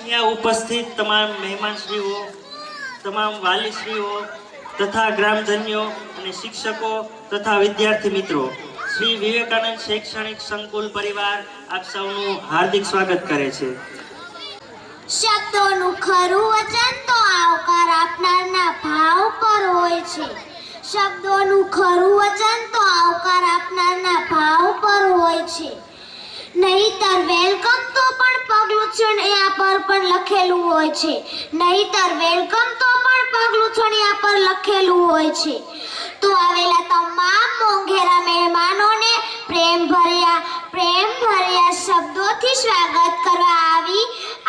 અહીંયા ઉપસ્થિત તમામ મહેમાનશ્રીઓ, તમામ વાલીશ્રીઓ તથા ગ્રામજનો અને શિક્ષકો તથા વિદ્યાર્થી મિત્રો, શ્રી વિવેકાનંદ શૈક્ષણિક સંકુલ પરિવાર આપ સૌનું હાર્દિક સ્વાગત કરે છે. શબ્દોનું ખરું વચન તો આવકાર આપનારના ભાવ પર હોય છે. શબ્દોનું ખરું વચન તો આવકાર આપનારના ભાવ પર હોય છે. નહીતર વેલકમ તો પણ પગલું છણિયા પર પણ લખેલું હોય છે. નહીતર વેલકમ તો પણ પગલું છણિયા પર લખેલું હોય છે. તો આવેલા તમામ મોંઘેરા મહેમાનોને પ્રેમ ભર્યા શબ્દોથી સ્વાગત કરવા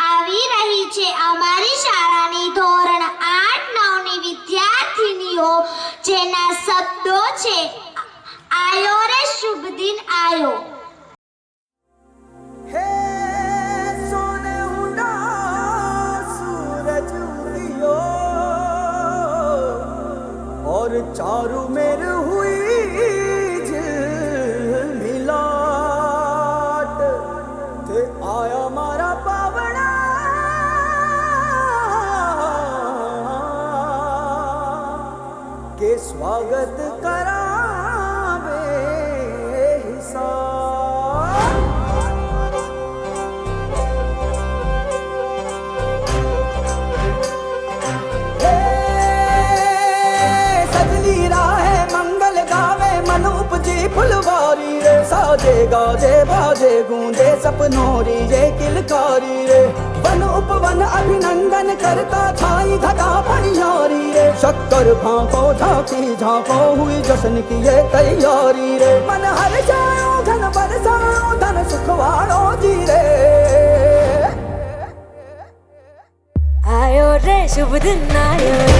આવી રહી છે અમારી શાળાની ધોરણ 8-9ની વિદ્યાર્થીનીઓ, જેના શબ્દો છે આયો રે શુભ દિન આયો. और चारों मेर हुई झिलमिलाट ते आया मारा पावड़ा के स्वागत करावे हिसाब. फुलवारी रे साजे गाजे बाजे गूंजे सपनोरी रे किलकारी रे. वन उपवन अभिनंदन करता छाई घटा पनियारी रे. शक्कर भांको झांकी झांको हुई जश्न की ये तैयारी रे. मन हर जाओ धन बरसाओ धन सुखवाड़ो जी रे. आयो रे शुभ दिन आयो रे.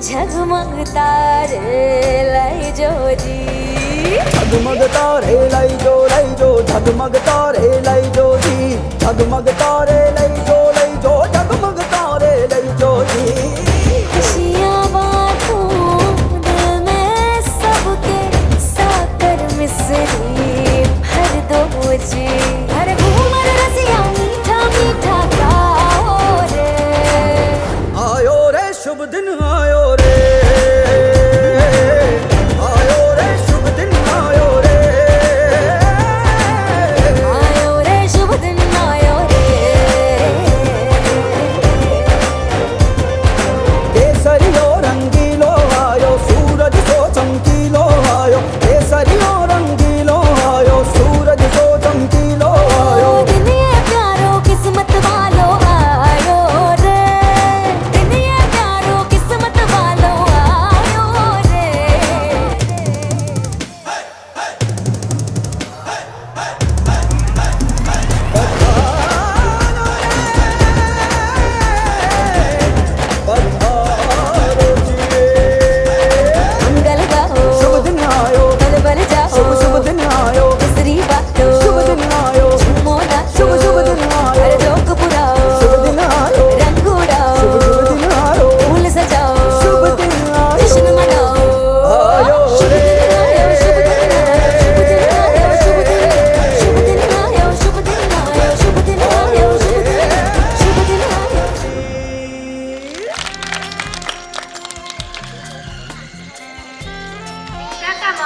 झगमग तारे लाई जो जी. झगमग तारे लाई जो झगमग तारे लाई जो जी. झगमग तारे लाई जो झगमग तारे लाई जो जी. खुशियाँ बांटूं दिल में सबके साकर मिसरी भर दो जी. हर घूमर रसिया मीठा मीठा गाओ रे. आयो रे शुभ दिन आयो रे. आयो रे शुभ दिन आयो रे. आयो रे शुभ दिन आयो रे.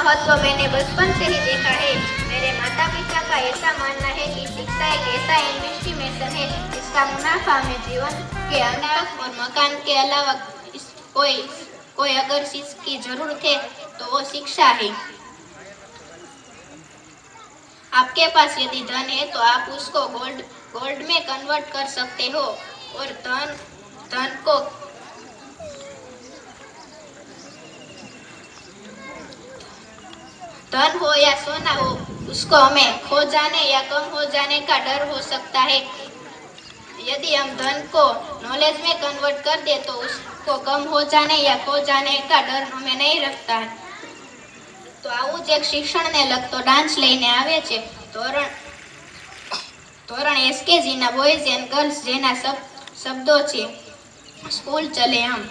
महत्व मैंने बचपन से ही देखा है। मेरे माता पिता का ऐसा मानना है कि शिक्षा एक ऐसा इन्वेस्टिमेशन है जिसका मुनाफा हमें जीवन के अंत तक और मकान के अलावा कोई अगर चीज की जरूरत है तो वो शिक्षा है। आपके पास यदि धन है तो आप उसको गोल्ड में कन्वर्ट कर सकते हो और धन हो या सोना हो, उसको हमें खो जाने या कम हो जाने का डर हो सकता है। यदि हम धन को नॉलेज में कन्वर्ट कर दे तो उसको कम हो जाने या खो जाने का डर हमें नहीं लगता है। तो આવું જ એક શિક્ષણને લગતો ડાન્સ લઈને આવે છે ધોરણ SKG ના બોયઝ એન્ડ ગર્લ્સ જેના શબ્દો છે સ્કૂલ ચલે હમ।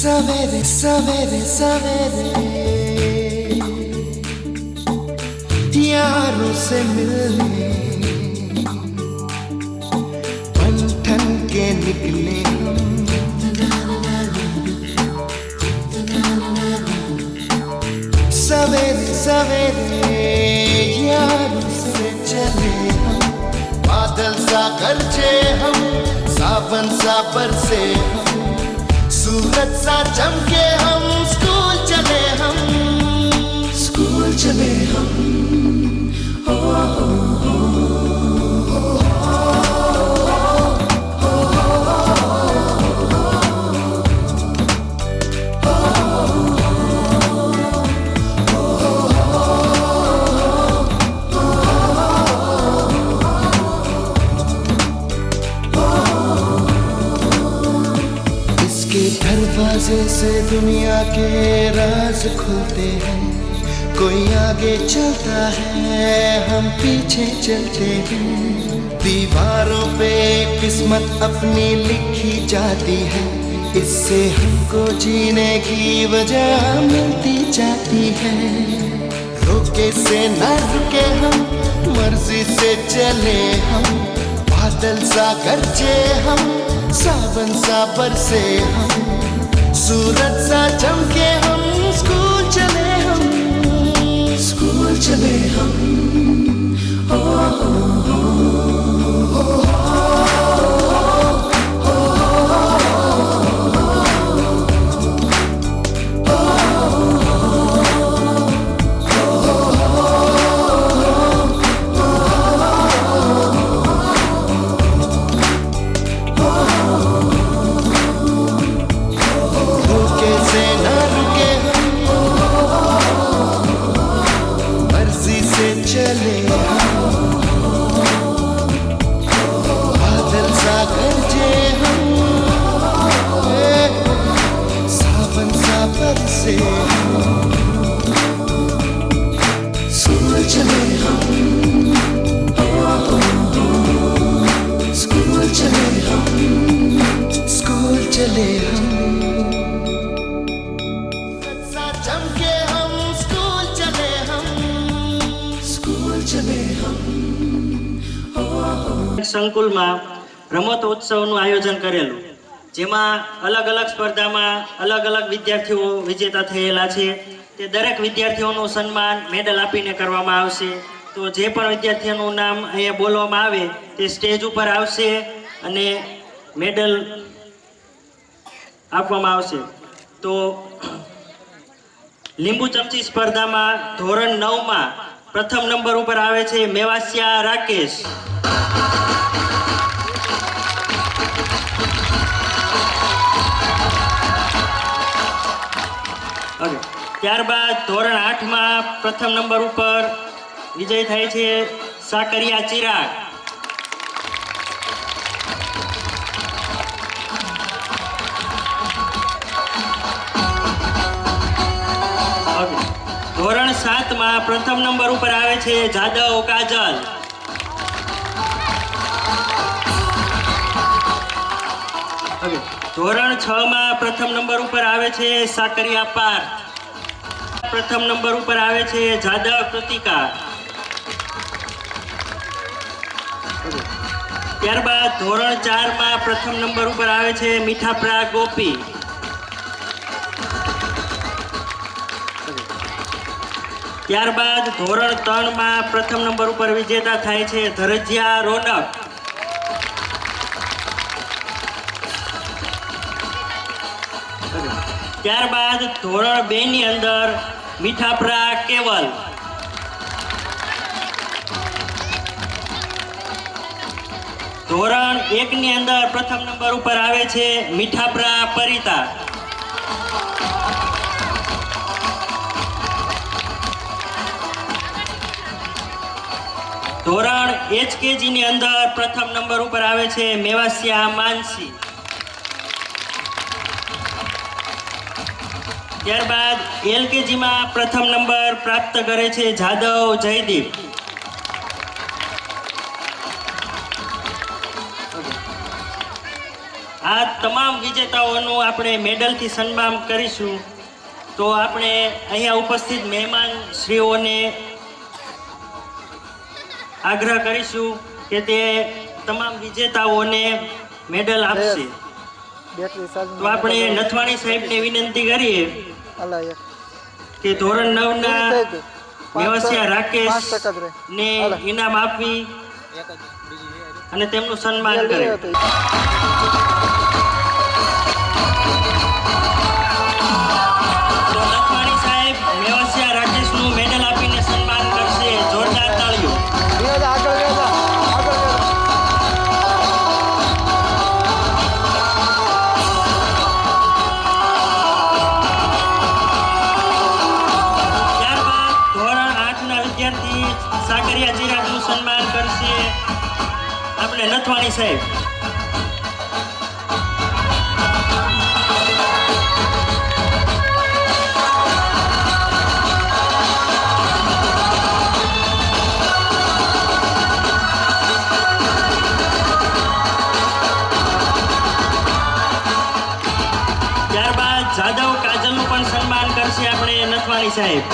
सवेरे सवेरे सवेरे यारों से मिलने बन ठन के निकले सवेरे सवेरे यारों से चले हम, बादल सा गरजे हम, सावन सा बरसे हम, सूरज सा चमके हम, स्कूल चले हम, स्कूल चले हम। दरवाजे से दुनिया के राज खुलते हैं, कोई आगे चलता है हम पीछे चलते हैं, दीवारों पे किस्मत अपनी लिखी जाती है, इससे हमको जीने की वजह मिलती जाती है। रोके से न रुके हम, मर्जी से चले हम, बादल सा गरजे हम, सावन सा बरसे हम, सूरज सा चमके हम, स्कूल चले हम, स्कूल चले हम। સંકુલમાં રમતોત્સવનું આયોજન કરેલું, જેમાં અલગ અલગ સ્પર્ધામાં અલગ અલગ વિદ્યાર્થીઓ વિજેતા થયેલા છે। તે દરેક વિદ્યાર્થીઓનું સન્માન મેડલ આપીને કરવામાં આવશે। તો જે પણ વિદ્યાર્થીઓનું નામ અહીંયા બોલવામાં આવે તે સ્ટેજ ઉપર આવશે અને મેડલ આપવામાં આવશે. તો લીંબુ ચમચી સ્પર્ધામાં ધોરણ 9માં પ્રથમ નંબર ઉપર આવે છે મેવાસિયા રાકેશ. ત્યારબાદ ધોરણ 8માં પ્રથમ નંબર ઉપર વિજય થાય છે સાકરિયા ચિરાગ. ધોરણ 7માં પ્રથમ નંબર ઉપર આવે છે જાદવ કાજલ. ધોરણ 6માં પ્રથમ નંબર ઉપર આવે છે સાકરિયા પાર્થ. પ્રથમ નંબર ઉપર આવે છે જાદવ કૃતિકા. ત્યારબાદ ધોરણ 4માં પ્રથમ નંબર ઉપર આવે છે મીઠાપરા ગોપી. ત્યારબાદ ધોરણ 3માં પ્રથમ નંબર ઉપર વિજેતા થાય છે ધરજીયા રોનક. ત્યારબાદ ધોરણ 2 ની અંદર મીઠાપરા કેવલ. ધોરણ 1 ની અંદર પ્રથમ નંબર ઉપર આવે છે મીઠાપરા પરિતા. ધોરણ HKG ની અંદર પ્રથમ નંબર ઉપર આવે છે મેવાસિયા માનસી. ત્યારબાદ LKG માં પ્રથમ નંબર પ્રાપ્ત કરે છે જાદવ જયદીપ. આ તમામ વિજેતાઓનું આપણે મેડલથી સન્માન કરીશું. તો આપણે અહીંયા ઉપસ્થિત મહેમાન શ્રીઓને આગ્રહ કરીશું કે તે તમામ વિજેતાઓને મેડલ આપશે. તો આપણે નથવાણી સાહેબને વિનંતી કરીએ કે ધોરણ 9ના મેવાસિયા રાકેશ ને ઇનામ આપવી અને તેમનું સન્માન કરે. તો નથવાણી સાહેબ મેવાસિયા રાકેશનું મેડલ આપીને સન્માન કરશે. જોરદાર તાળીઓ. સાકરિયા ચિરાગનું સન્માન કરશે આપણે નથવાણી સાહેબ. ત્યારબાદ જાદવ કાજલનું પણ સન્માન કરશે આપણે નથવાણી સાહેબ.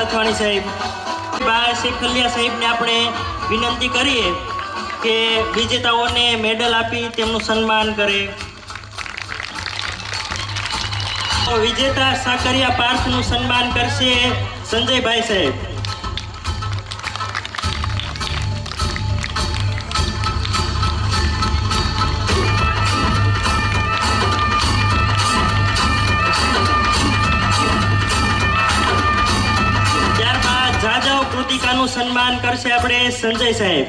નથવાણી સાહેબ. શેખલિયા સાહેબને આપણે વિનંતી કરીએ કે વિજેતાઓને મેડલ આપી તેમનું સન્માન કરે. વિજેતા સાકરિયા પાર્થનું સન્માન કરશે સંજયભાઈ સાહેબ. જાદવ કૃતિકાનું સન્માન કરશે આપણે સંજય સાહેબ.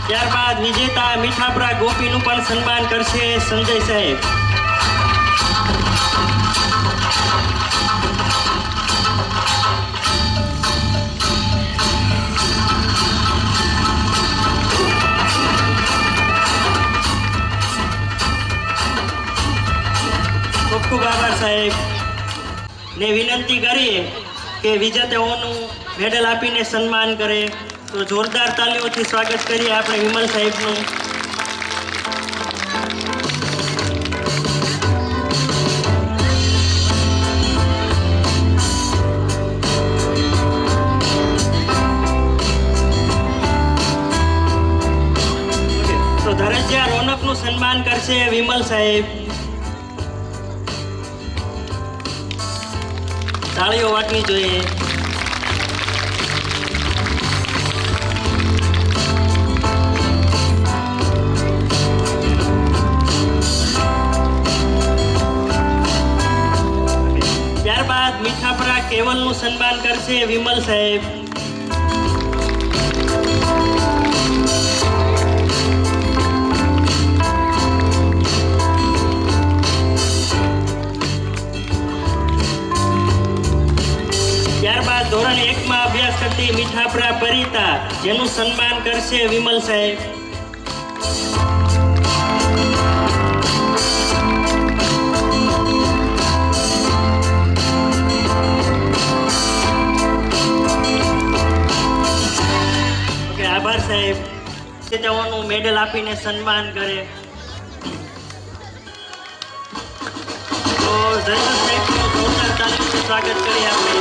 ત્યારબાદ વિજેતા મીઠાપરા ગોપીનું પણ સન્માન કરશે સંજય સાહેબ. ખૂબ આભાર સાહેબ. ને વિનંતી કરીએ કે વિજેતાઓનું મેડલ આપીને સન્માન કરે. તો જોરદાર તાલીઓથી સ્વાગત કરીએ આપણે વિમલ સાહેબનું. તો ધરજ્યા રોનકનું સન્માન કરશે વિમલ સાહેબ. તાળીઓ વાટવી જોઈએ. ત્યારબાદ મીઠાપરા કેવલનું સન્માન કરશે વિમલ સાહેબ. ત્યારબાદ ધોરણ 1 માં અભ્યાસ કરતી મીઠાપરા પરિતા, જેનું સન્માન કરશે વિમલ સાહેબ. ઓકે, આભાર સાહેબ. તેઓનું મેડલ આપીને સન્માન કરે. તો જયંત સાહેબનું જોરદાર તાલીમથી સ્વાગત કરીએ આપણે.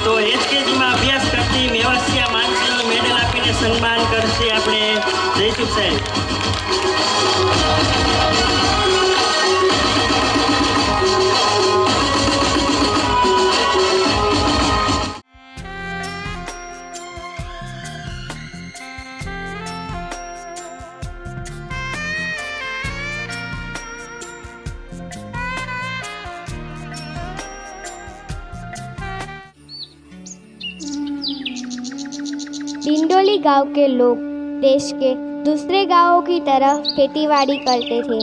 તો એચકેજીમાં અભ્યાસ કરતી મેવાસિયા માનસીનું મેડલ આપીને સન્માન કરશે આપણે જયસુખ સાહેબ. डिंडोली गांव के लोग देश के दूसरे गांवों की तरह खेतीबाड़ी करते थे।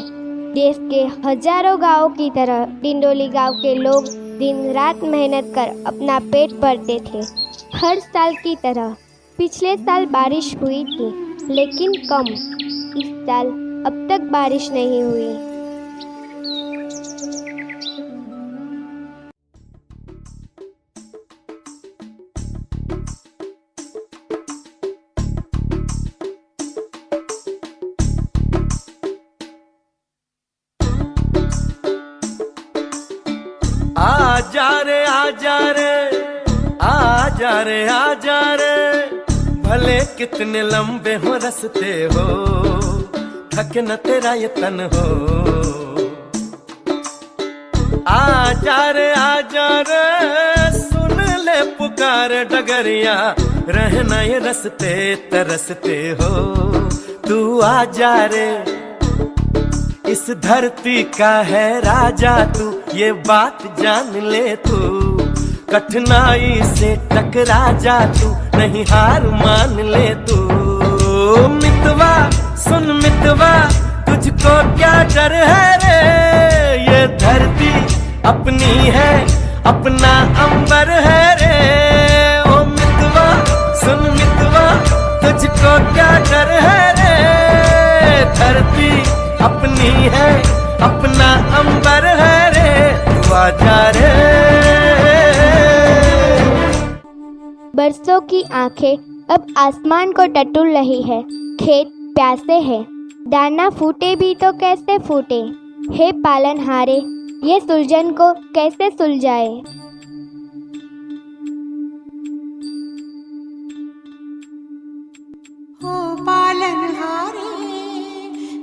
देश के हजारों गांवों की तरह डिंडोली गांव के लोग दिन रात मेहनत कर अपना पेट भरते थे। हर साल की तरह पिछले साल बारिश हुई थी, लेकिन कम। इस साल अब तक बारिश नहीं हुई। आजा रे आजा रे आजा रे आजा रे, भले कितने लंबे हो रस्ते हो, थके न तेरा ये तन हो। आजा रे सुन ले पुकार डगरिया, रहना ये रस्ते तरसते हो। तू आजा रे, इस धरती का है राजा तू, ये बात जान ले तू। कठिनाई से टकरा जा तू, नहीं हार मान ले तू। मितवा सुन मितवा, तुझको क्या डर है रे, ये धरती अपनी है, अपना अंबर है रे। ओ मितवा सुन मितवा, तुझको क्या डर है रे, धरती अपनी है, अपना अंबर है रे। तू आजा रे। बरसों की आंखें अब आसमान को टटोल रही है। खेत प्यासे हैं, दाना फूटे भी तो कैसे फूटे। हे पालनहारे, ये सुलझन को कैसे सुलझाए। हो पालनहारे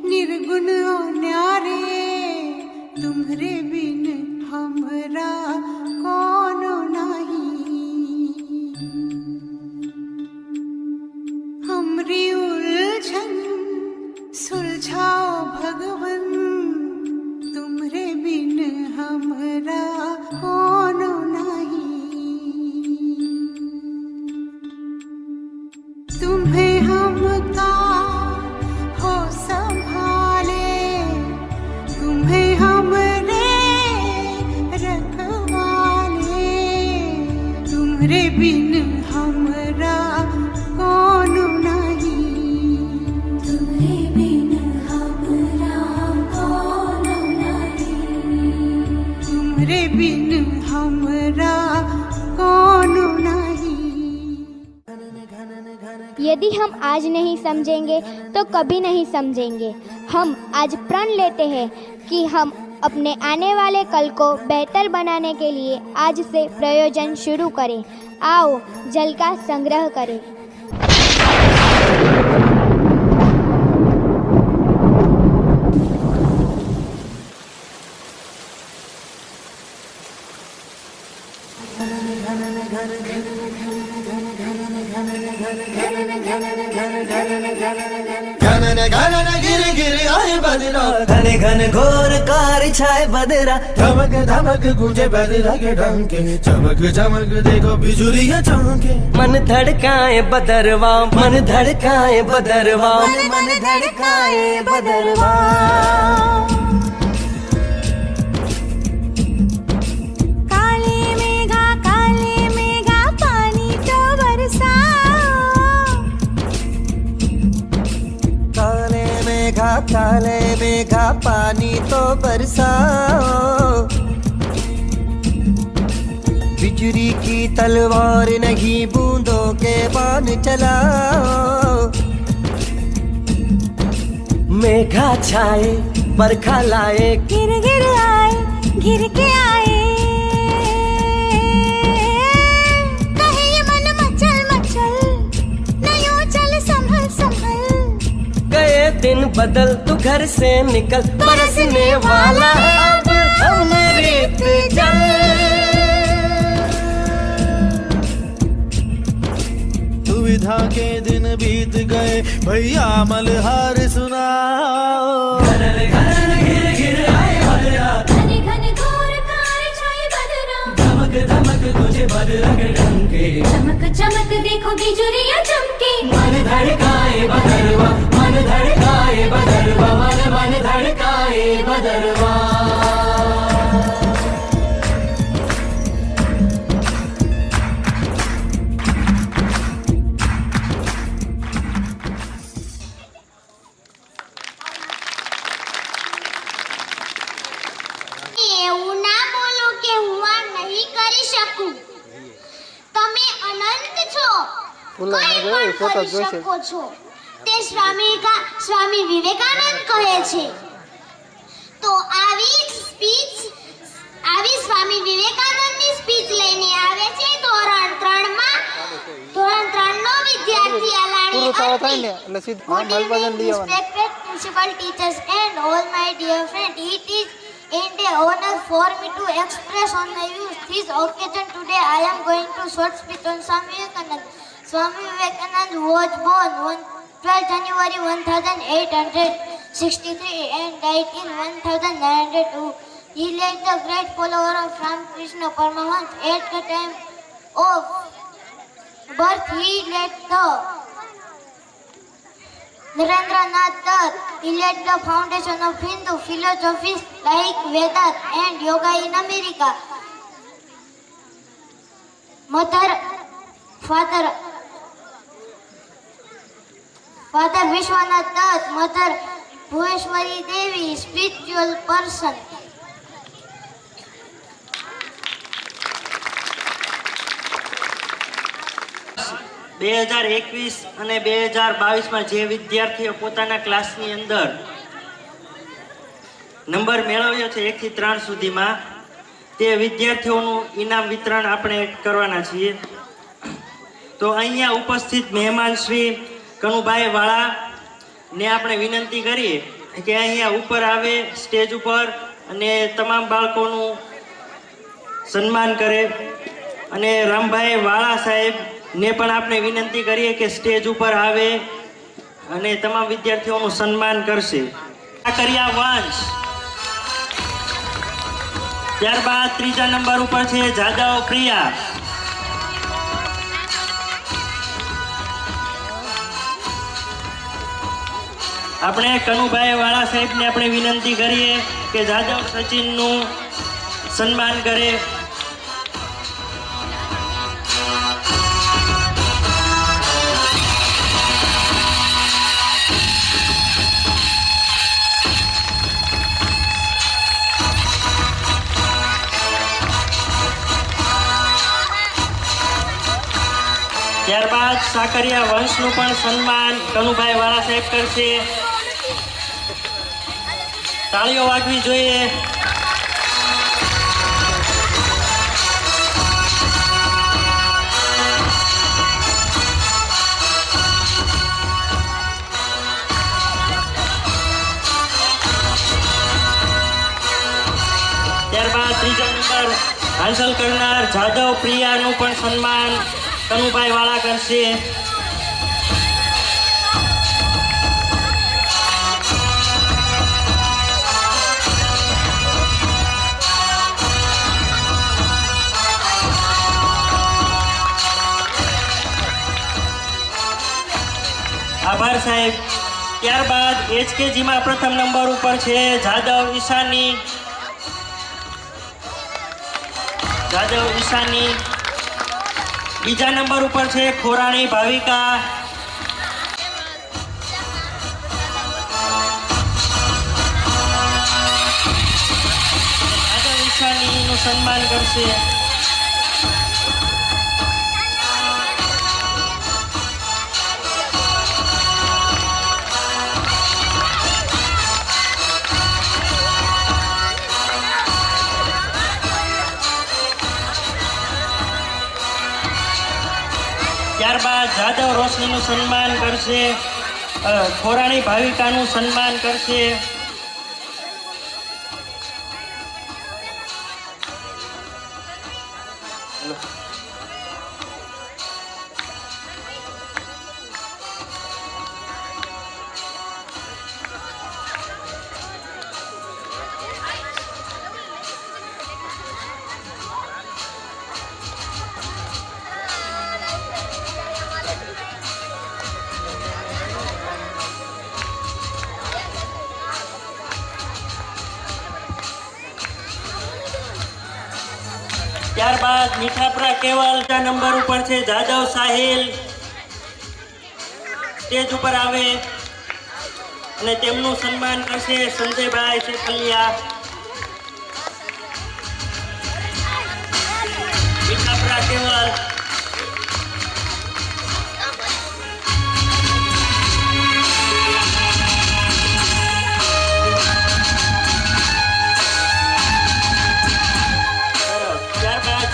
निर्गुण और न्यारे, तुम्हरे बिन हमरा कोनो नहीं। हमरी उलझन सुलझाओ भगवन, तुम्हरे बिन हमरा कोनो नहीं। तुम्हें हमका हो संभाले, तुम्हें हमरे रखवाले, तुम्हरे बिन हमरा कोनो नहीं। तुम्हरे बिन हमरा कोनो नहीं। तुम्हरे बिन हमरा कोनो नहीं। यदि हम आज नहीं समझेंगे तो कभी नहीं समझेंगे। हम आज प्रण लेते हैं कि हम अपने आने वाले कल को बेहतर बनाने के लिए आज से प्रयोजन शुरू करें। आओ जल का संग्रह करें। घन गिर गिर आए बदरा, घन घन घोर कार छाए बदरा, धमक धमक गूंजे बदरा के डंके, चमक चमक देखो बिजुलियां चमके। मन धड़काए बदरवा, मन धड़काए बदरवा, मन धड़काए बदरवा। काले मेघा पानी तो बरसाओ। काले मेघा पानी तो बरसाओ। बिजली की तलवार नहीं बूंदों के बाण चलाओ। मेघा छाए बरखा लाए, गिर गिर आए, गिर के आए। कहे ये मन मचल मचल, नहीं चल संभल संभल। गए दिन बदल तू घर से निकल, बरसने वाला है अब हमारे पे जल। दुविधा के दिन बीत गए भैया मलहार सुनाओ। घन घोर कार छाए बदरा, धमक धमक तुझे बदरा के डंके, चमक चमक देखो बिजुलियां चमके। मन धड़काए बदरवा, मन धड़काए बदरवा, मन धड़काए बदरवा। એવું ના બોલો કે હું આ નહીં કરી શકું। તમે અનંત છો, કંઈ પણ કરી શકો છો। તે સ્વામી વિવેકાનંદ કહે છે। તો આવી સ્વામી વિવેકાનંદની સ્પીચ લઈને આવે છે ધોરણ 3 નો વિદ્યાર્થી અલાણી respected principal teachers and all my dear friends, it is and an honor for me to express on the youth this occasion today. I am going to short speech on Swami Vivekanand. Swami Vivekanand was born on 12 January 1863 and died in 1902. He led the great follower of Ramakrishna Paramahansa. At the time of birth, he led the Narendranath Dutt. He led the foundation of Hindu philosophies like Vedas and Yoga in America. Father Vishwanath Dutt, Mother Bhuveshwari Devi, spiritual person. બે 2021 અને 2022માં જે વિદ્યાર્થીઓ પોતાના ક્લાસની અંદર number મેળવ્યો છે 1 થી 3 સુધીમાં, તે વિદ્યાર્થીઓનું ઇનામ વિતરણ આપણે કરવાના છીએ। તો અહીંયા ઉપસ્થિત મહેમાન શ્રી કનુભાઈ વાળાને આપણે વિનંતી કરીએ કે અહીંયા ઉપર આવે સ્ટેજ ઉપર અને તમામ બાળકોનું સન્માન કરે। અને રામભાઈ વાળા સાહેબ ને પણ આપણે વિનંતી કરીએ કે સ્ટેજ ઉપર આવે અને તમામ વિદ્યાર્થીઓનું સન્માન કરશે। કાકરિયા વંશ, ત્યારબાદ ત્રીજા નંબર ઉપર છે જાદવ પ્રિયા। આપણે કનુભાઈ વાળા સાહેબને આપણે વિનંતી કરીએ કે જાદવ સચિનનું સન્માન કરે। ત્યારબાદ સાકરિયા વંશનું પણ સન્માન કનુભાઈ વાળા સાહેબ કરશે. તાળીઓ વાગવી જોઈએ. ત્યારબાદ ત્રીજો નંબર હાંસલ કરનાર જાદવ પ્રિયાનું પણ સન્માન કનુભાઈ વાળા કરશે. આભાર સાહેબ. ત્યારબાદ HKGમાં પ્રથમ નંબર ઉપર છે જાદવ ઈશાની. બીજા નંબર ઉપર છે ખોરાણી ભાવિકા. જાદવ ઈશાનીનું સન્માન કરશે. ત્યારબાદ જાદવ રોશનીનું સન્માન કરશે. ખોરાણી ભાવિકાનું સન્માન કરશે. ત્યારબાદ મીઠાપરા કેવલ નંબર ઉપર છે જાદવ સાહિલ. સ્ટેજ ઉપર આવે અને તેમનું સન્માન કરશે સંજયભાઈ શેખલિયા. મીઠાપરા કેવલ.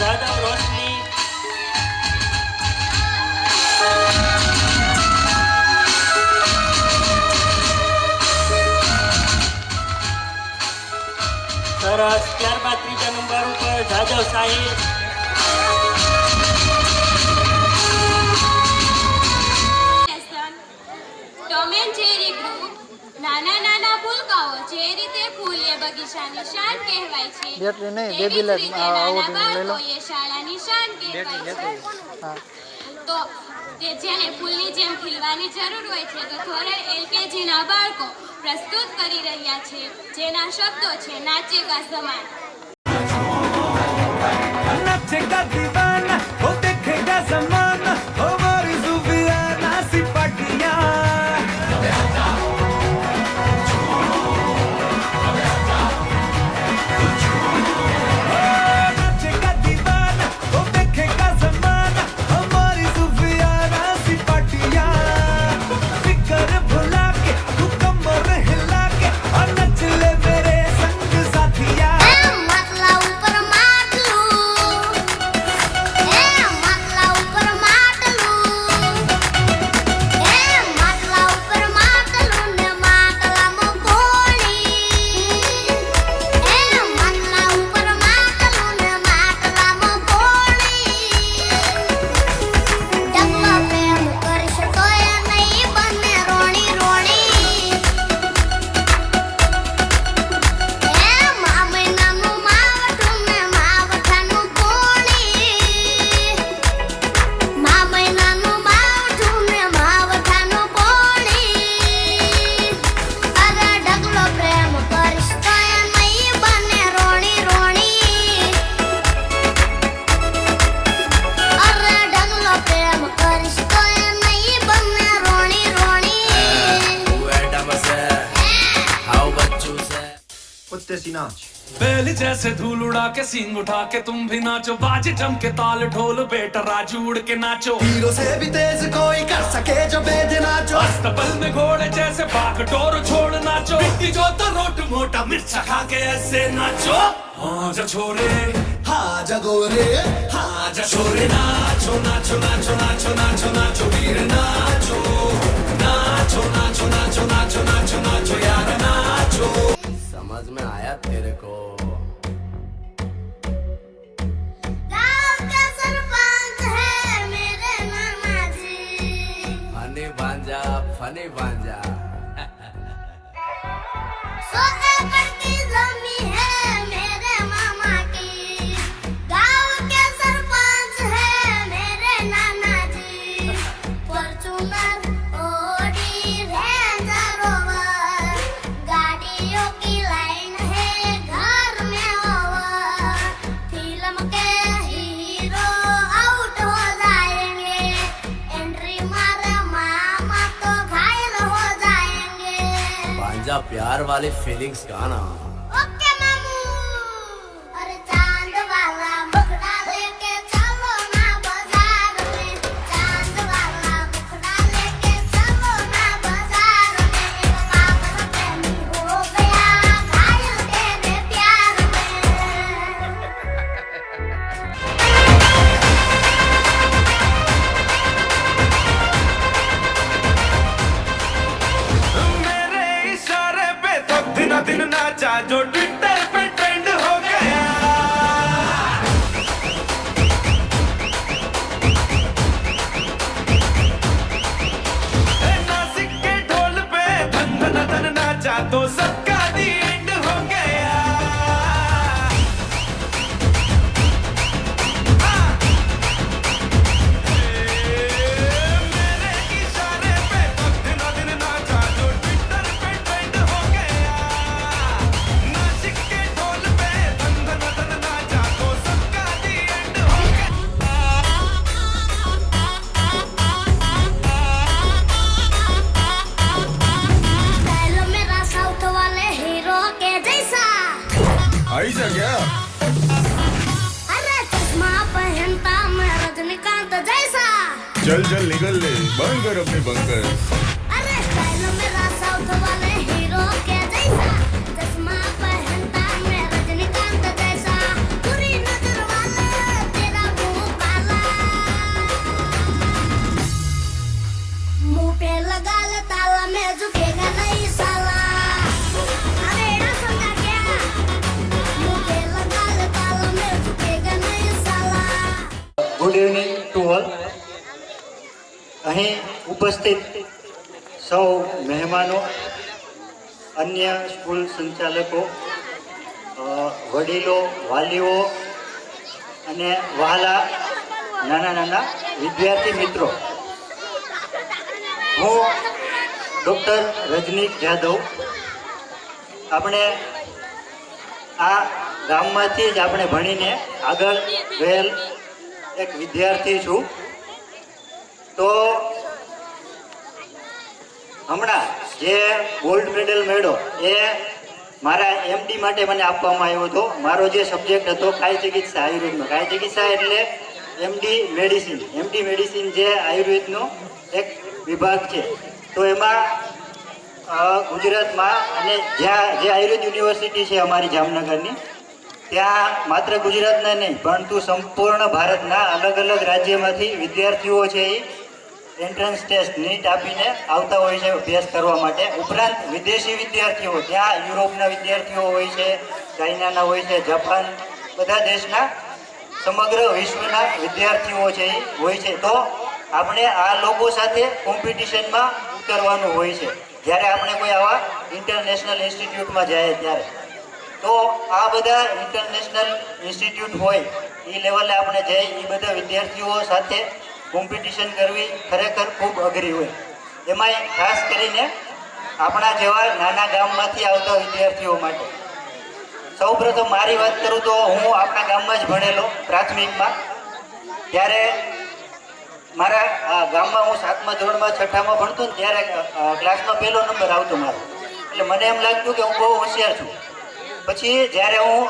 જાદવ રોશની. સરસ. ત્યારબાદ ત્રીજા નંબર ઉપર Jadav Sahil. Tom and Jerry group નાના નાના ભૂલકાઓ જે રીતે ફૂલે બગીચાની શાન કહેવાય છે એવી જ રીતે નાના બાળકોએ શાળાની શાન કહેવાય છે. તો તે જેને ફૂલની જેમ ખીલવાની જરૂર હોય છે તો ધોરણ LKG ના બાળકો પ્રસ્તુત કરી રહ્યા છે જેના શબ્દો છે નાચેગા ઝમાન. नाचेगा दीवाना वो देखेगा ज़माना हमारी ज़ुबियाना सी पटियां नाचेगा दीवाना वो देखेगा ज़माना हमारी ज़ुबियाना सी पटियां फिकर भुला के तू कमर हिला के और नच ले मेरे संग साथिया. માટલા ઉપર માટલું Put this in arch. बैल जैसे धूल उड़ा के सींग उठा के तुम भी नाचो, बाजे जम के ताल ढोल बेटा राजू उड़ के नाचो। हीरो से भी तेज कोई कर सके जो बेद नाचो, अस्तबल में घोड़े जैसे भाग डोर छोड़ नाचो। मिट्टी जो तो रोट मोटा मिर्चा खा के ऐसे नाचो। हाँ जा छोरे, हाँ जगोरे, हाँ जा छोरे, नाचो नाचो नाचो नाचो नाचो नाचो वीर नाचो, नाचो नाचो नाचो नाचो नाचो नाचो यार नाचो। समझ में आया तेरे को? गाँव का सरपंच है मेरे नाना जी। फनी भांजा 100 एकड़ की जमीन है मेरे मामा की। गाँव के सरपंच है मेरे नाना जी। फॉर्च्यूनर, ऑडी, रेंज रोवर, गाड़ियों की लाइन है घर में ओवर। फिल्म के हीरो आउट हो जाएंगे, एंट्री मारे मामा तो घायल हो जाएंगे। भांजा प्यार वाली फीलिंग्स गाना। ओके मामू। अरे चांद वाला मुखड़ा लेके चलो ना बाजार में, चांद वाला मुखड़ा लेके चलो ना बाजार में। एक पागल प्रेमी हो गया घायल तेरे प्यार में। मेरे इशारे पे तो दिन दिन नाचा जो ट्विटर पे ट्रेंड हो गया। नासिक के ढोल पे धन धन धन नाचा तो सबका दी एंड हो गया। मेरे इशारे पे तो दिन दिन नाचा जो ट्विटर पे ट्रेंड हो गया। नासिक के ढोल पे धन धन धन नाचा तो सबका दी एंड हो गया। पहले मेरा साउथ वाले हीरो के जैसा, आई जा गया। अरे चश्मा पहनता मैं रजनीकांत जैसा। चल चल निकल ले, बंद कर अपनी बंकर। अरे पहले मेरा साउथ वाले हीरो के जैसा, चश्मा पहनता मैं रजनीकांत जैसा। बुरी नजर वाले तेरा मुंह काला, मुंह पे लगा ले ताला, मैं झुकेगा नहीं साला। अरे ना समझा क्या? मुंह पे लगा ले ताला, मैं झुकेगा नहीं साला। Good evening to all. અહીં ઉપસ્થિત સૌ મહેમાનો, અન્ય સ્કૂલ સંચાલકો, વડીલો, વાલીઓ અને વહાલા નાના નાના વિદ્યાર્થી મિત્રો, હું ડૉક્ટર રજનીક જાદવ. આપણે આ ગામમાંથી જ આપણે ભણીને આગળ ગયેલ એક વિદ્યાર્થી છું. તો હમણાં જે ગોલ્ડ મેડલ મેળવ્યો એ મારા એમડી માટે મને આપવામાં આવ્યો હતો. મારો જે સબ્જેક્ટ હતો કાય ચિકિત્સા આયુર્વેદનો. કાય ચિકિત્સા એટલે એમડી મેડિસિન. એમડી મેડિસિન જે આયુર્વેદનો એક વિભાગ છે. તો એમાં ગુજરાતમાં અને જ્યાં જે આયુર્વેદ યુનિવર્સિટી છે અમારી જામનગરની, ત્યાં માત્ર ગુજરાતના નહીં પરંતુ સંપૂર્ણ ભારતના અલગ અલગ રાજ્યમાંથી વિદ્યાર્થીઓ છે એ એન્ટ્રન્સ ટેસ્ટ નીટ આપીને આવતા હોય છે અભ્યાસ કરવા માટે. ઉપરાંત વિદેશી વિદ્યાર્થીઓ, ત્યાં યુરોપના વિદ્યાર્થીઓ હોય છે, ચાઇનાના હોય છે, જાપાન, બધા દેશના સમગ્ર વિશ્વના વિદ્યાર્થીઓ છે એ હોય છે. તો આપણે આ લોકો સાથે કોમ્પિટિશનમાં ઉતરવાનું હોય છે જ્યારે આપણે કોઈ આવા ઇન્ટરનેશનલ ઇન્સ્ટિટ્યૂટમાં જાય ત્યારે. તો આ બધા ઇન્ટરનેશનલ ઇન્સ્ટિટ્યૂટ હોય એ લેવલે આપણે જઈએ, એ બધા વિદ્યાર્થીઓ સાથે કોમ્પિટિશન કરવી ખરેખર ખૂબ અઘરી હોય. એમાંય ખાસ કરીને આપણા જેવા નાના ગામમાંથી આવતા વિદ્યાર્થીઓ માટે. સૌપ્રથમ મારી વાત કરું તો હું આપણા ગામમાં જ ભણેલો પ્રાથમિકમાં. ત્યારે મારા ગામમાં હું 7મા ધોરણમાં 6ઠામાં ભણતો ને ત્યારે ક્લાસમાં પહેલો નંબર આવતો મારો. એટલે મને એમ લાગતું કે હું બહુ હોશિયાર છું. પછી જ્યારે હું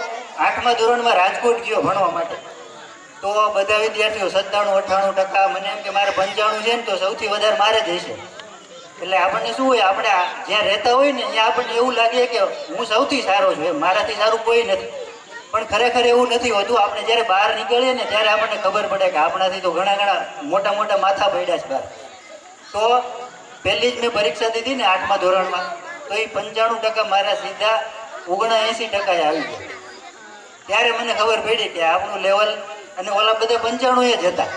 8મા ધોરણમાં રાજકોટ ગયો ભણવા માટે, તો બધા વિદ્યાર્થીઓ 97-98%, મને એમ કે મારે 95 છે ને તો સૌથી વધારે મારે જ હશે. એટલે આપણને શું હોય, આપણે જ્યાં રહેતા હોય ને ત્યાં આપણને એવું લાગે કે હું સૌથી સારો છું, મારાથી સારું કોઈ નથી. પણ ખરેખર એવું નથી હોતું. આપણે જ્યારે બહાર નીકળીએ ને ત્યારે આપણને ખબર પડે કે આપણાથી તો ઘણા મોટા મોટા માથા પડ્યા છે બહાર. તો પહેલી જ મેં પરીક્ષા દીધી ને 8મા ધોરણમાં, તો એ 95% મારા સીધા 79% આવી ગયા. ત્યારે મને ખબર પડી કે આપણું લેવલ, અને ઓલા બધા 95 જ હતા,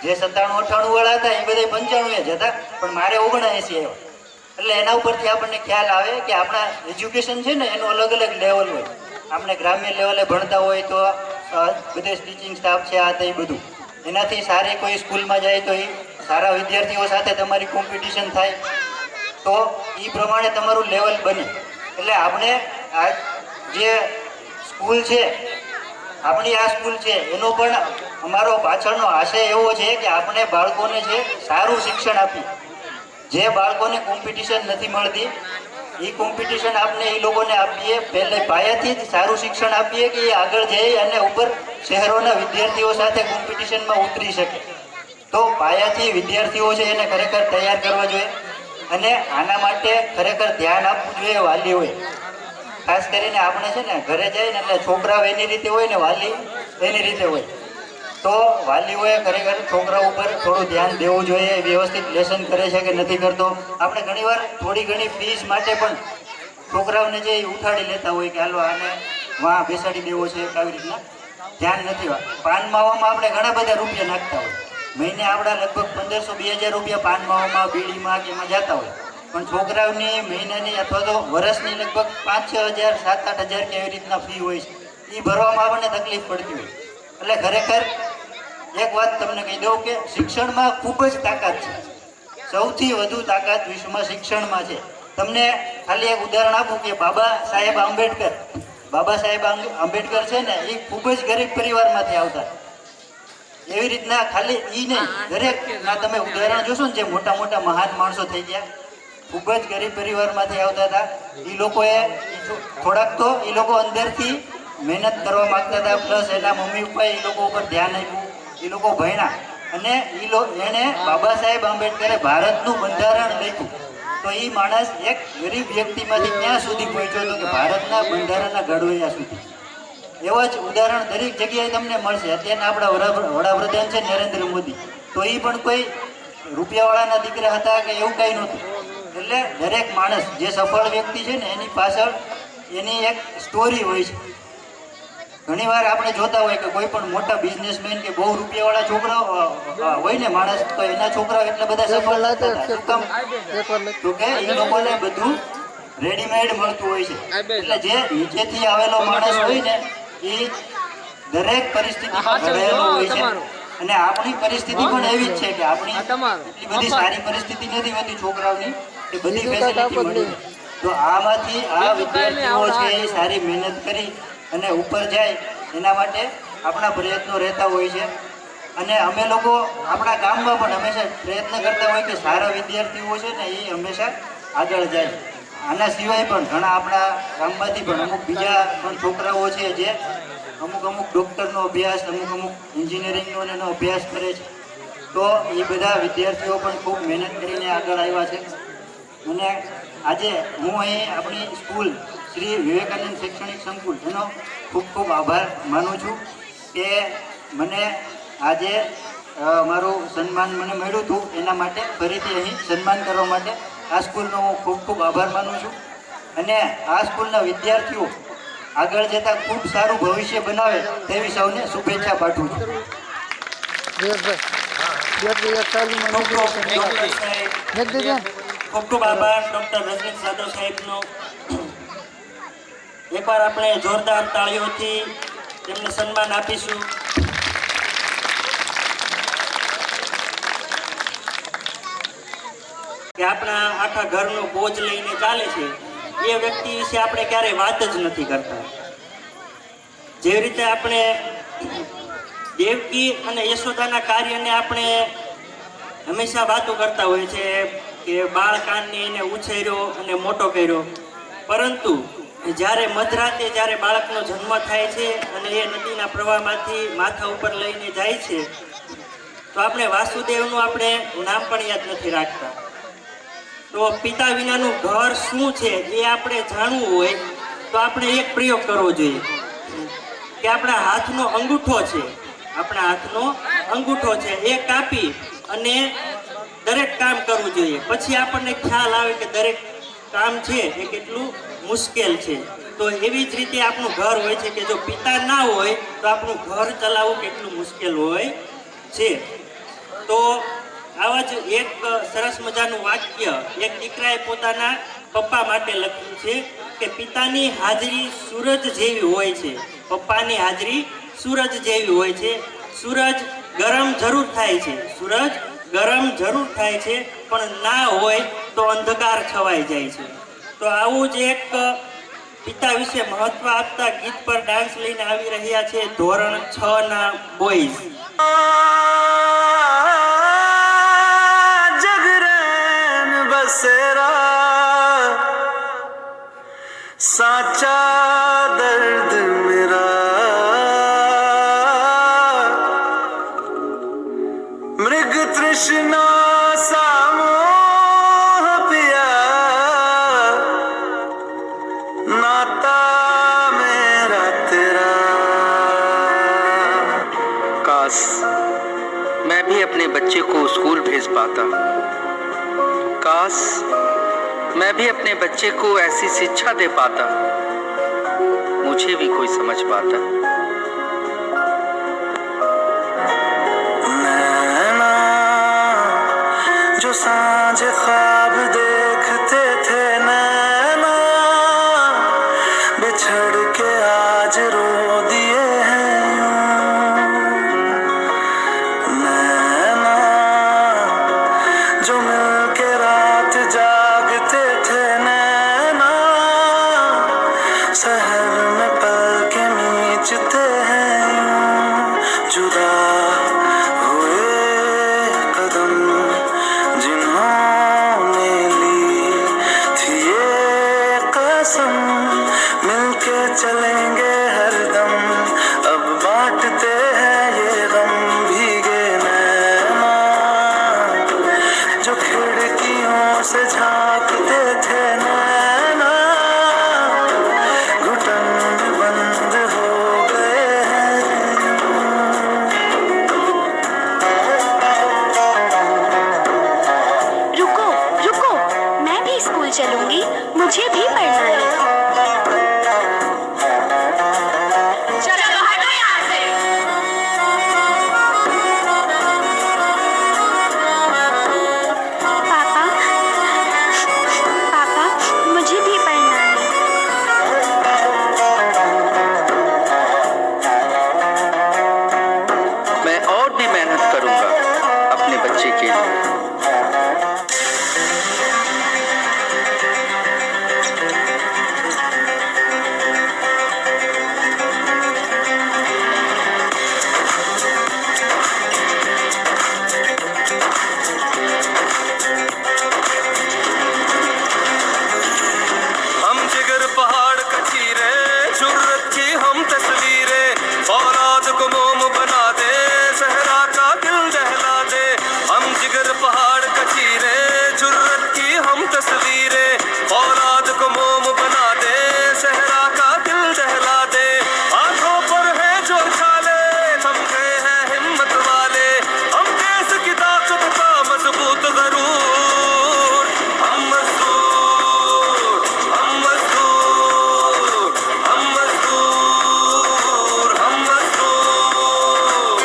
જે 97-98 વાળા હતા એ બધા 95 જ હતા, પણ મારે 79 આવ્યા. એટલે એના ઉપરથી આપણને ખ્યાલ આવે કે આપણા એજ્યુકેશન છે ને એનું અલગ અલગ લેવલ હોય. આપણે ગ્રામ્ય લેવલે ભણતા હોય તો બધે ટીચિંગ સ્ટાફ છે, આ તે બધું, એનાથી સારી કોઈ સ્કૂલમાં જાય તો એ સારા વિદ્યાર્થીઓ સાથે તમારી કોમ્પિટિશન થાય, તો એ પ્રમાણે તમારું લેવલ બને. એટલે આપણે આ જે સ્કૂલ છે, આપણી આ સ્કૂલ છે, એનો પણ અમારો પાછળનો આશય એવો છે કે આપણે બાળકોને જે સારું શિક્ષણ આપીએ. જે બાળકોને કોમ્પિટિશન નથી મળતી એ કોમ્પિટિશન આપણે એ લોકોને આપીએ, પહેલે પાયાથી જ સારું શિક્ષણ આપીએ કે એ આગળ જઈ અને ઉપર શહેરોના વિદ્યાર્થીઓ સાથે કોમ્પિટિશનમાં ઉતરી શકે. તો પાયાથી વિદ્યાર્થીઓ છે એને ખરેખર તૈયાર કરવા જોઈએ, અને આના માટે ખરેખર ધ્યાન આપવું જોઈએ વાલીઓએ. ખાસ કરીને આપણે છે ને ઘરે જઈએ ને એટલે છોકરાઓ એની રીતે હોય ને વાલી એની રીતે હોય, તો વાલીઓએ ખરેખર છોકરા ઉપર થોડું ધ્યાન દેવું જોઈએ. વ્યવસ્થિત લેસન કરે છે કે નથી કરતો. આપણે ઘણીવાર થોડી ઘણી ફીસ માટે પણ છોકરાઓને જે ઉઠાડી લેતા હોય કે હાલો આને વાં બેસાડી દેવો છે, આવી રીતના ધ્યાન નથી. પાન માવામાં આપણે ઘણા બધા રૂપિયા નાખતા હોય, મહિને આપણા લગભગ 1500-2000 રૂપિયા પાન માવામાં, બીડીમાં કે એમાં જતા હોય, પણ છોકરાઓની મહિનાની અથવા તો વર્ષની લગભગ 5-6 હજાર 7-8 હજાર કેવી રીતના ફી હોય છે, એ ભરવામાં આપણને તકલીફ પડતી હોય. એટલે ખરેખર એક વાત તમને કહી દઉં કે શિક્ષણમાં ખૂબ જ તાકાત છે. સૌથી વધુ તાકાત વિશ્વમાં શિક્ષણમાં છે. તમને ખાલી એક ઉદાહરણ આપું કે બાબા સાહેબ આંબેડકર છે ને, એ ખૂબ જ ગરીબ પરિવારમાંથી આવતા. એવી રીતના ખાલી એ નહીં, દરેકના તમે ઉદાહરણ જોશો ને, જે મોટા મોટા મહાન માણસો થઈ ગયા, ખૂબ જ ગરીબ પરિવારમાંથી આવતા હતા. એ લોકોએ થોડાક તો એ લોકો અંદરથી મહેનત કરવા માંગતા હતા, પ્લસ એના મમ્મી પપ્પાએ એ લોકો ઉપર ધ્યાન આપ્યું, એ લોકો ભણ્યા, અને એણે બાબા સાહેબ આંબેડકરે ભારતનું બંધારણ લખ્યું. તો એ માણસ એક ગરીબ વ્યક્તિમાંથી ક્યાં સુધી પહોંચ્યો હતો કે ભારતના બંધારણના ઘડવૈયા સુધી. એવા જ ઉદાહરણ દરેક જગ્યાએ તમને મળશે. અત્યારના આપણા વડાપ્રધાન છે નરેન્દ્ર મોદી, તો એ પણ કોઈ રૂપિયાવાળાના દીકરા હતા કે એવું કંઈ નહોતું. એટલે દરેક માણસ જે સફળ વ્યક્તિ છે ને એની પાછળ એની એક સ્ટોરી હોય છે. ઘણીવાર આપણે જોતા હોય કે કોઈ પણ મોટા બિઝનેસમેન કે બહુ રૂપિયાવાળા છોકરાઓ હોય ને માણસ, તો એના છોકરાઓ એટલા બધા સફળ નતા. શું કામ? તો કે એ લોકોને બધું રેડીમેડ મળતું હોય છે. એટલે જે નીચેથી આવેલો માણસ હોય ને એ દરેક પરિસ્થિતિમાં ઘડાયેલો હોય છે. અને આપણી પરિસ્થિતિ પણ એવી જ છે કે આપણી એટલી બધી સારી પરિસ્થિતિ નથી હોતી છોકરાઓની કે બધી ફેસિલિટી મળી. તો આમાંથી આ વિદ્યાર્થીઓ છે એ સારી મહેનત કરી અને ઉપર જાય એના માટે આપણા પ્રયત્નો રહેતા હોય છે. અને અમે લોકો આપણા ગામમાં પણ હંમેશા પ્રયત્ન કરતા હોય કે સારા વિદ્યાર્થીઓ છે ને એ હંમેશા આગળ જાય. આના સિવાય પણ ઘણા આપણા ગામમાંથી પણ અમુક બીજા પણ છોકરાઓ છે જે અમુક ડૉક્ટરનો અભ્યાસ, અમુક એન્જિનિયરિંગનો એનો અભ્યાસ કરે છે. તો એ બધા વિદ્યાર્થીઓ પણ ખૂબ મહેનત કરીને આગળ આવ્યા છે. અને આજે હું અહીં આપણી સ્કૂલ શ્રી વિવેકાનંદ શૈક્ષણિક સંકુલ એનો ખૂબ આભાર માનું છું કે મને આજે મારું સન્માન મને મળ્યું હતું. એના માટે ફરીથી અહીં સન્માન કરવા માટે આ સ્કૂલનો હું ખૂબ આભાર માનું છું. અને આ સ્કૂલના વિદ્યાર્થીઓ આગળ જતાં ખૂબ સારું ભવિષ્ય બનાવે તેવી સૌને શુભેચ્છા પાઠવું છું. ખૂબ આભાર ડૉક્ટર રજનીશ જાદવ સાહેબનો. એકવાર આપણે જોરદાર તાળીઓથી તેમને સન્માન આપીશું. કે આપણા આખા ઘરનો બોજ લઈને ચાલે છે એ વ્યક્તિ વિશે આપણે ક્યારેય વાત જ નથી કરતા. જેવી રીતે આપણે દેવકી અને યશોદાના કાર્યને આપણે હંમેશા વાતો કરતા હોય છે કે બાળકાને એને ઉછેર્યો અને મોટો કર્યો, પરંતુ જ્યારે મધરાતે જ્યારે બાળકનો જન્મ થાય છે અને એ નદીના પ્રવાહમાંથી માથા ઉપર લઈને જાય છે, તો આપણે વાસુદેવનું આપણે નામ પણ યાદ નથી રાખતા. તો પિતા વિનાનું ઘર શું છે એ આપણે જાણવું હોય તો આપણે એક પ્રયોગ કરવો જોઈએ કે આપણા હાથનો અંગૂઠો છે, એ કાપી અને દરેક કામ કરવું જોઈએ. પછી આપણને ખ્યાલ આવે કે દરેક કામ છે એ કેટલું મુશ્કેલ છે. તો એવી જ રીતે આપણું ઘર હોય છે કે જો પિતા ના હોય તો આપણું ઘર ચલાવવું કેટલું મુશ્કેલ હોય છે. તો આવા જ એક સરસ મજાનું વાક્ય એક દીકરાએ પોતાના પપ્પા માટે લખ્યું છે કે પિતાની હાજરી સૂરજ જેવી હોય છે, પપ્પાની હાજરી સૂરજ જેવી હોય છે. સૂરજ ગરમ જરૂર થાય છે, પણ ના હોય તો અંધકાર છવાઈ જાય છે. તો આવું જ એક પિતા વિશે મહત્વ આપતા ગીત પર ડાન્સ લઈને આવી રહ્યા છે ધોરણ 6 ના બોયઝ. जगरैन बसेरा साचा दर्द मेरा मृग तृष्णा सामो पिया नाता मेरा तेरा. काश मैं भी अपने बच्चे को स्कूल भेज पाता, काश मैं भी अपने बच्चे को ऐसी शिक्षा दे पाता, मुझे भी कोई समझ पाता. नैना जो सांझ ख्वाब देखते थे, नैना बिछड़ के आज रो दिए हैं. जो मिलके रात जागते थे, नैना शहर में पलके नीचते हैं. जुदा हुए कदम जिन्होंने ली थी ये कसम, मिलके चलेंगे हरदम, अब बांटते हैं ये गम. भीगे नैना जो खिड़कियों से झांकते थे, नैना घुटन बंद हो गए हैं. रुको रुको, मैं भी स्कूल चलूंगी, मुझे भी पढ़ना है. चलो हटो यहाँ से. पापा पापा मुझे भी पढ़ना है. मैं और भी मेहनत करूंगा अपने बच्चे के लिए. हम जिगर पहाड़ कचीरे, जुर्रत की हम तस्वीरें, औलाद को मोम बना दे, सहरा का दिल दहला दे. हम जिगर पहाड़ कचीरे, जुर्रत की हम तस्वीरें, औलाद को मोम बना दे, सहरा का दिल दहला दे. आंखों पर है जो छाले, हम गए हैं हिम्मत वाले, हम देश की ताकत का मजबूत गरूर. हम मजदूर, हम मजदूर, हम मजदूर, हम मजदूर.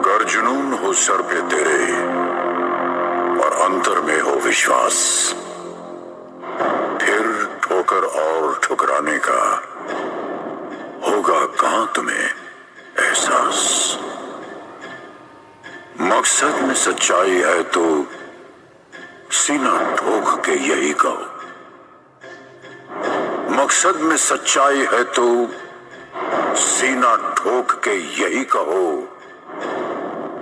गर जुनून हो सर पे तेरे और अंतर में हो विश्वास, फिर ठोकर और ठुकराने का होगा कहां तुम्हें एहसास. मकसद में सच्चाई है तो सीना ठोक के यही कहो। मकसद में सच्चाई है तो सीना ठोक के यही कहो।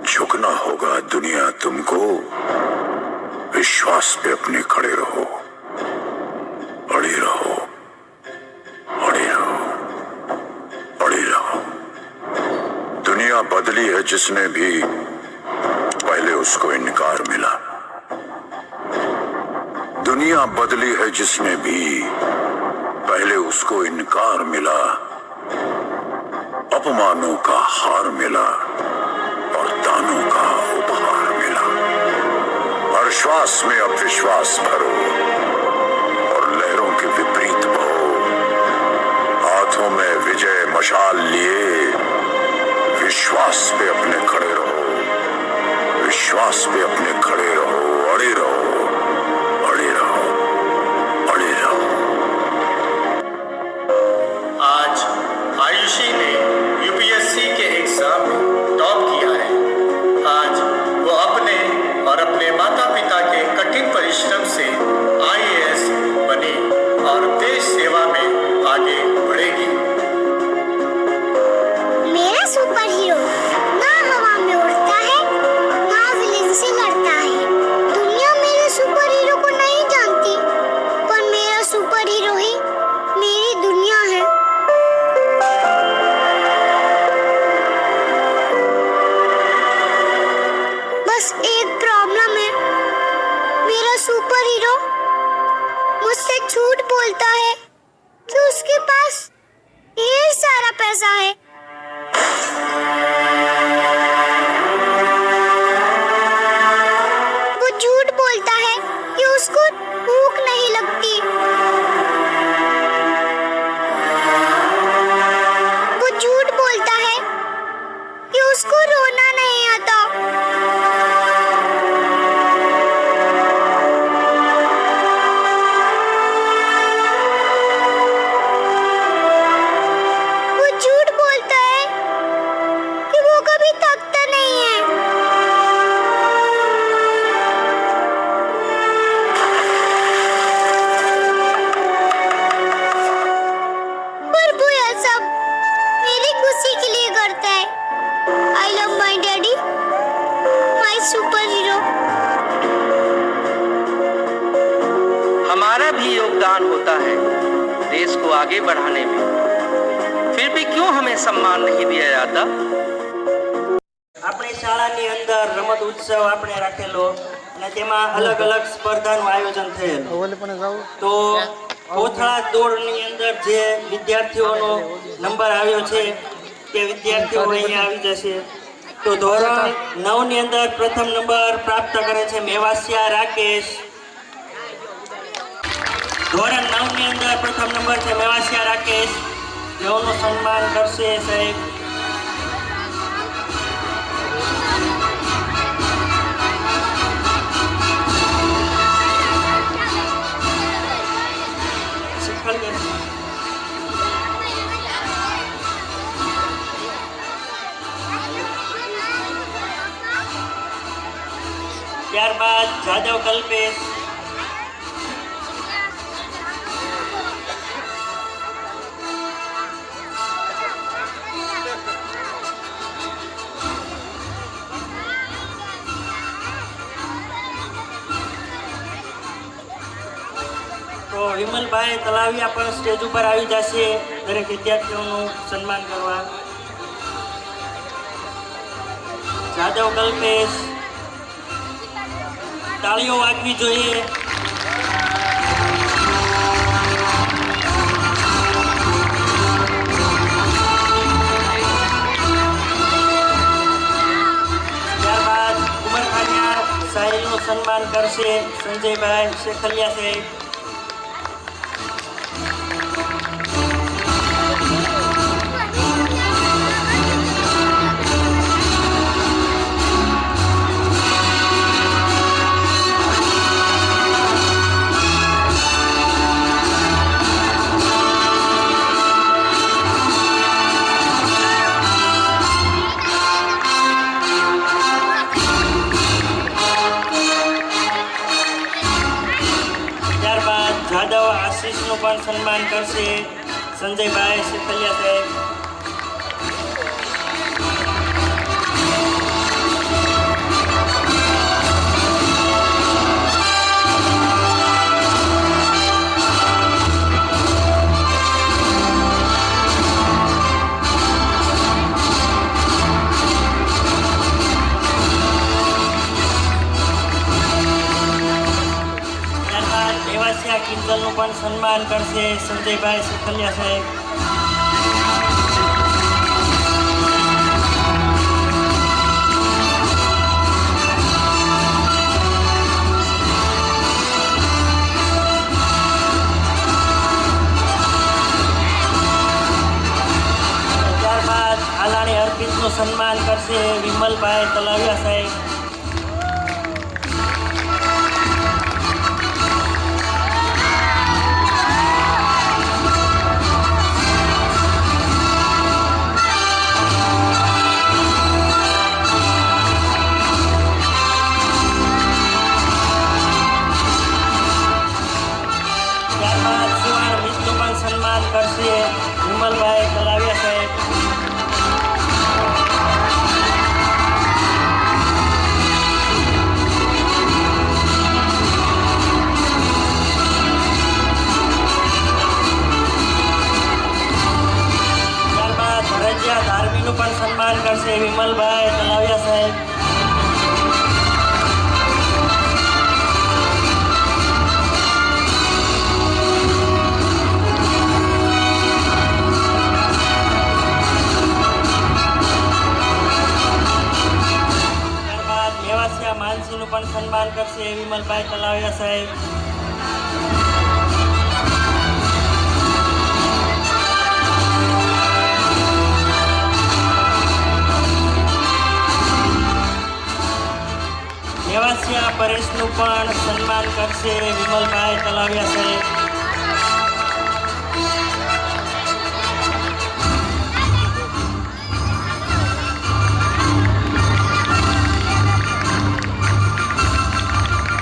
झुकना होगा दुनिया तुमको, विश्वास पे अपने खड़े रहो। अड़े रहो, अड़े रहो, अड़े रहो। दुनिया बदली है जिसने भी पहले उसको इनकार मिला। दुनिया बदली है जिसने भी पहले उसको इनकार मिला। अपमानों का हार मिला और दानों का उपहार मिला। हर श्वास में अब विश्वास भरो और लहरों के विपरीत बहो। हाथों में विजय मशाल लिए विश्वास पे अपने खड़े रहो। विश्वास पे अपने खड़े रहो। अड़े रहो, अड़े रहो, अड़े रहो। आज आयुषी ने यूपीएससी के एग्जाम में टॉप किया है। आज वो अपने और अपने माता पिता के कठिन परिश्रम से आईएएस बनी और देश सेवा में आगे बढ़ेगी। मेरा सुपर हीरो ना हवा में उड़ता है ना विलेन से लड़ता है। दुनिया मेरे सुपर हीरो को नहीं जानती, पर मेरा सुपर हीरो ही मेरी दुनिया है। बस एक प्रॉब्लम है, मेरा सुपर हीरो मुझसे झूठ बोलता है कि उसके पास ढेर सारा पैसा है। वो झूठ बोलता है कि उसको भूख नहीं लगती। वो झूठ बोलता है कि उसको रोना नहीं आता। वो झूठ बोलता है कि वो कभी थकता नहीं है। पर वो यह सब मेरी खुशी के लिए करता है। I love my daddy, my super hero. हमारा भी योगदान होता है देश को आगे बढ़ाने में, फिर भी क्यों हमें सम्मान नहीं दिया जाता? આપણી શાળાની અંદર રમત ઉત્સવ આપણે રાખેલો અને તેમાં અલગ અલગ સ્પર્ધાનું આયોજન થયેલું. તો કોથળા દોડની અંદર જે વિદ્યાર્થીઓનો નંબર આવ્યો છે તે વિદ્યાર્થીઓ અહીંયા આવી જશે. તો ધોરણ 9 ની અંદર પ્રથમ નંબર પ્રાપ્ત કરે છે મેવાસિયા રાકેશ. ધોરણ 9 ની અંદર પ્રથમ નંબર છે મેવાસિયા રાકેશ. જેઓનું સન્માન કરશે સાહેબ. ત્યારબાદ જાદવ કલ્પેશ. તો વિમલભાઈ તલાવિયા પણ સ્ટેજ ઉપર આવી જશે દરેક વિદ્યાર્થીઓનું સન્માન કરવા. જાદવ કલ્પેશ, તાળીઓ વાગવી જોઈએ. ત્યારબાદ ઉમરખાનિયા સાહિલનું સન્માન કરશે સંજયભાઈ શેખલિયા સાહેબ. પણ સન્માન કરશે સંજયભાઈ શેખલિયા સાહેબ. કિંજલનું પણ સન્માન કરશે સંજયભાઈ શેખલિયા સાહેબ. ત્યારબાદ આલાણી અર્પિતનું સન્માન કરશે વિમલભાઈ તલાવિયા સાહેબ. સન્માન કરશે વિમલભાઈ તલાવિયા સાહેબ. ત્યારબાદ ભરજિયા ધાર્મીનું પણ સન્માન કરશે વિમલભાઈ તલાવિયા સાહેબ. માનસીનું પણ સન્માન કરશે વિમલભાઈ તલાવિયા સાહેબ. મેવાસિયા પરેશનું પણ સન્માન કરશે વિમલભાઈ તલાવિયા સાહેબ.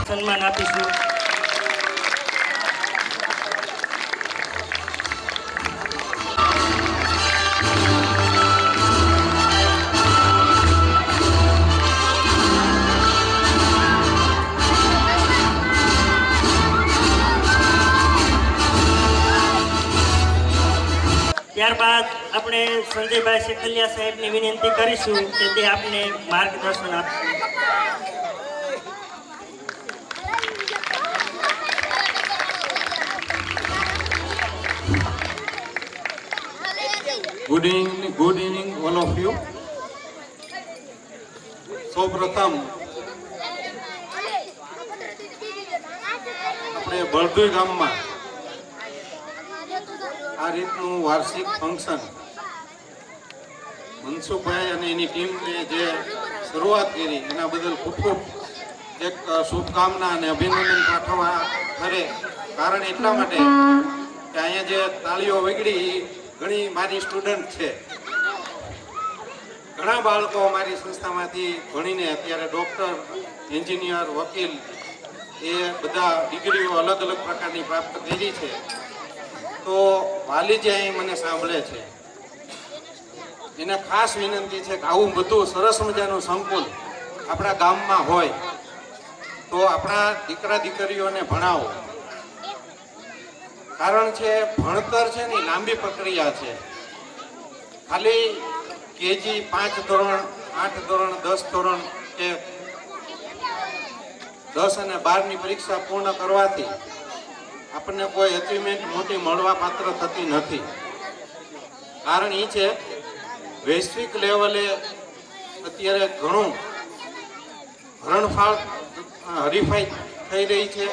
સન્માન આપીશું. ત્યારબાદ આપણે સંજયભાઈ શેખલિયા સાહેબની વિનંતી કરીશું કે તે આપને માર્ગદર્શન આપશે. Good evening all of you. સૌપ્રથમ આપણે બળદુઈ ગામમાં આ રીતનું વાર્ષિક ફંક્શન મનસુખભાઈ અને એની ટીમને જે શરૂઆત કરી એના બદલ ખૂબ ખૂબ એક શુભકામના અને અભિનંદન પાઠવવા ખરે. કારણ એટલા માટે કે અહીંયા જે તાળીઓ વગડી ઘણી મારી સ્ટુડન્ટ છે. ઘણા બાળકો અમારી સંસ્થામાંથી ભણીને અત્યારે ડૉક્ટર, એન્જિનિયર, વકીલ એ બધા ડિગ્રીઓ અલગ અલગ પ્રકારની પ્રાપ્ત કરી છે. તો વાલી જે અહીં મને સાંભળે છે એને ખાસ વિનંતી છે કે આવું બધું સરસ મજાનું સંકુલ આપણા ગામમાં હોય તો આપણા દીકરા દીકરીઓને ભણાવો. કારણ છે ભણતર છે ને લાંબી પ્રક્રિયા છે. ખાલી કેજી 5 ધોરણ, 8 ધોરણ, 10 ધોરણ કે 10 અને 12ની પરીક્ષા પૂર્ણ કરવાથી આપણને કોઈ અચીવમેન્ટ મોટી મળવા પાત્ર થતી નથી. કારણ એ છે વૈશ્વિક લેવલે અત્યારે ઘણું હરણફાળ હરીફાઈ થઈ રહી છે.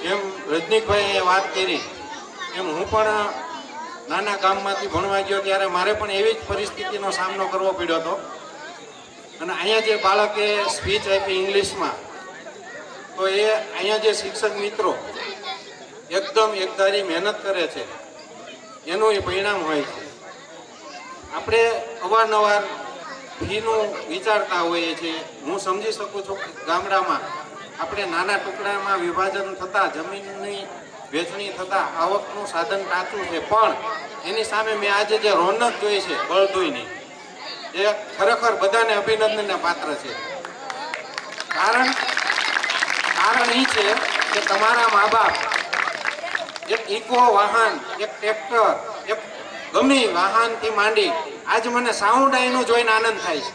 જેમ રજનીકભાઈએ વાત કરી એમ હું પણ નાના ગામમાંથી ભણવા ગયો ત્યારે મારે પણ એવી જ પરિસ્થિતિનો સામનો કરવો પડ્યો હતો. અને અહીંયા જે બાળકે સ્પીચ આપી ઇંગ્લિશમાં તો એ અહીંયા જે શિક્ષક મિત્રો એકદમ એકધારી મહેનત કરે છે એનું એ પરિણામ હોય છે. આપણે અવારનવાર ફીનું વિચારતા હોઈએ છીએ. હું સમજી શકું છું કે ગામડામાં આપણે નાના ટુકડામાં વિભાજન થતાં જમીનની વેચણી થતા આવકનું સાધન કાચું છે, પણ એની સામે મેં આજે જે રોનક જોઈ છે બળદોઈની, એ ખરેખર બધાને અભિનંદનને પાત્ર છે. કારણ એ છે કે તમારા મા બાપ એક ઇકો વાહન, એક ટ્રેક્ટર, એક ગમે વાહનથી માંડી આજ મને સાઉન્ડ અહીંનું જોઈને આનંદ થાય છે.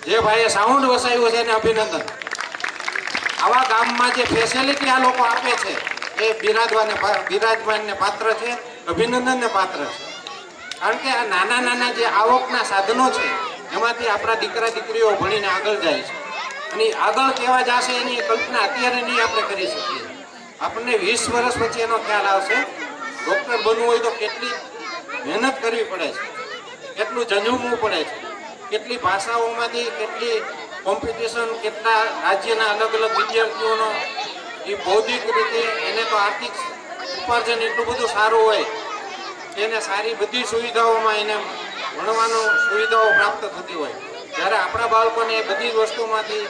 જે ભાઈએ સાઉન્ડ વસાવ્યું છે એને અભિનંદન. આવા ગામમાં જે ફેસિલિટી આ લોકો આપે છે એ બિરાજમાનને પાત્ર છે, અભિનંદનને પાત્ર છે. કારણ કે આ નાના નાના જે આવકના સાધનો છે એમાંથી આપણા દીકરા દીકરીઓ ભણીને આગળ જાય છે, અને આગળ કેવા જશે એની કલ્પના અત્યારે નહીં આપણે કરી શકીએ. આપણને 20 વર્ષ પછી એનો ખ્યાલ આવશે. ડૉક્ટર બનવું હોય તો કેટલી મહેનત કરવી પડે છે, કેટલું ઝંઝુમવું પડે છે, કેટલી ભાષાઓમાંથી કેટલી કોમ્પિટિશન, કેટલા રાજ્યના અલગ અલગ વિદ્યાર્થીઓનો એ બૌદ્ધિક રીતે એને તો આર્થિક ઉપાર્જન એટલું બધું સારું હોય કે એને સારી બધી સુવિધાઓમાં એને ભણવાનું સુવિધાઓ પ્રાપ્ત થતી હોય. જ્યારે આપણા બાળકોને એ બધી જ વસ્તુમાંથી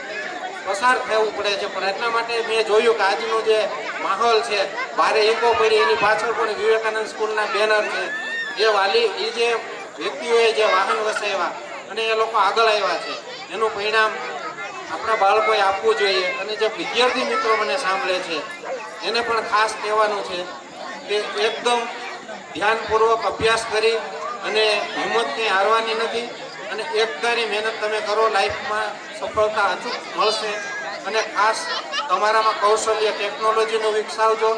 પસાર થવું પડે છે. પણ એટલા માટે મેં જોયું કે આજનો જે માહોલ છે, બારે એકો પડી એની પાછળ પણ વિવેકાનંદ સ્કૂલના બેનર છે. એ વાલી એ જે વ્યક્તિઓએ જે વાહન વસાવ્યા અને એ લોકો આગળ આવ્યા છે એનું પરિણામ આપણા બાળકોએ આપવું જોઈએ. અને જે વિદ્યાર્થી મિત્રો મને સાંભળે છે એને પણ ખાસ કહેવાનું છે કે એકદમ ધ્યાનપૂર્વક અભ્યાસ કરી અને હિંમત કંઈ હારવાની નથી, અને એકધારી મહેનત તમે કરો, લાઈફમાં સફળતા અચૂક મળશે. અને ખાસ તમારામાં કૌશલ્ય ટેકનોલોજીનું વિકસાવજો,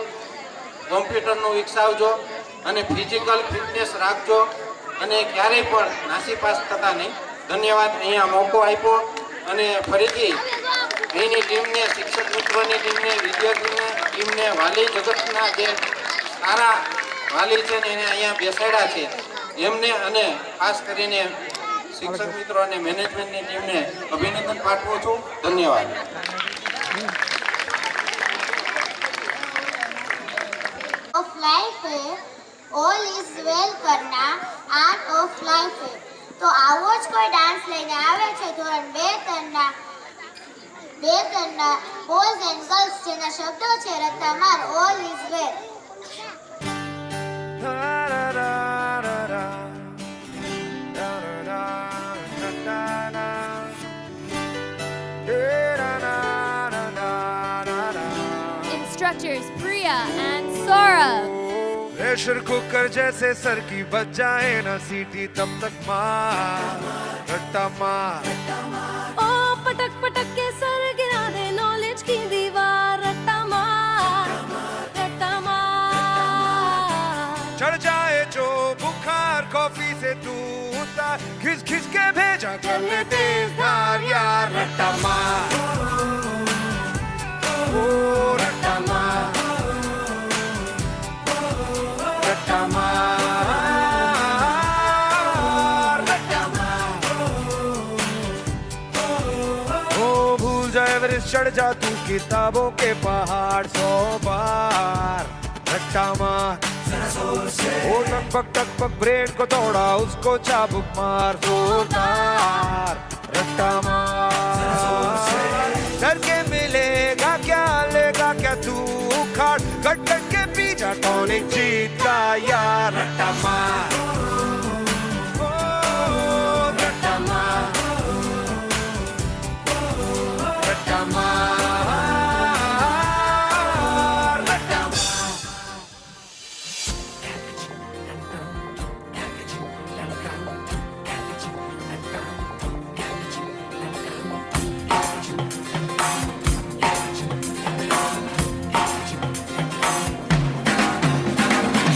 કોમ્પ્યુટરનું વિકસાવજો, અને ફિઝિકલ ફિટનેસ રાખજો, અને ક્યારેય પણ નાસીપાસ થતા નહીં. ધન્યવાદ. અહીંયા મોકો આપ્યો, અને ફરીથી અહીંની ટીમને, શિક્ષક મિત્રોની ટીમને, વિદ્યાર્થીઓની ટીમને, વાલી જગતના જે સારા વાલી છે ને એને અહીંયા બેસાડ્યા છે એમને, અને ખાસ કરીને શિક્ષક મિત્રો અને મેનેજમેન્ટની ટીમને અભિનંદન પાઠવું છું. ધન્યવાદ. ऑफ लाइफ है ऑल इज वेल करना आर्ट ऑफ लाइफ है. તો આવો જ કોઈ ડાન્સ લઈને આવે છે ધોરણ 2-3ના બોયઝ એન્ડ ગર્લ્સ, જેના શબ્દો છે Ratta Maar all is well. Instructors Priya and Saurabh. Pressure cooker जैसे सर की बच जाए ना सीटी, तब तक मार रट्टा मार. ओ पटक पटक के सर गिरा दे नॉलेज की दीवार, रट्टा मार रट्टा मार. चढ़ जाए जो बुखार कॉफी से तू उतार, खिस खिस के भेजा कर ले तेज धार यार. रट्टा मार, ओ रट्टा मार, रट्टा मार, रट्टा मार. ओ भूल जाए एवरेस्ट, चढ़ जा तू किताबों के पहाड़ 100 बार. रट्टा मार, ओ टक पक ब्रेड को तोड़ा, उसको चाबुक मार जोरदार. रट्टा मार, डर के मिलेगा क्या, लेगा क्या तू उखाड़, कट कट के पीछा टॉनिक जीत का यार. रट्टा मार, ओ रट्टा मार, रट्टा मार, रट्टा मार.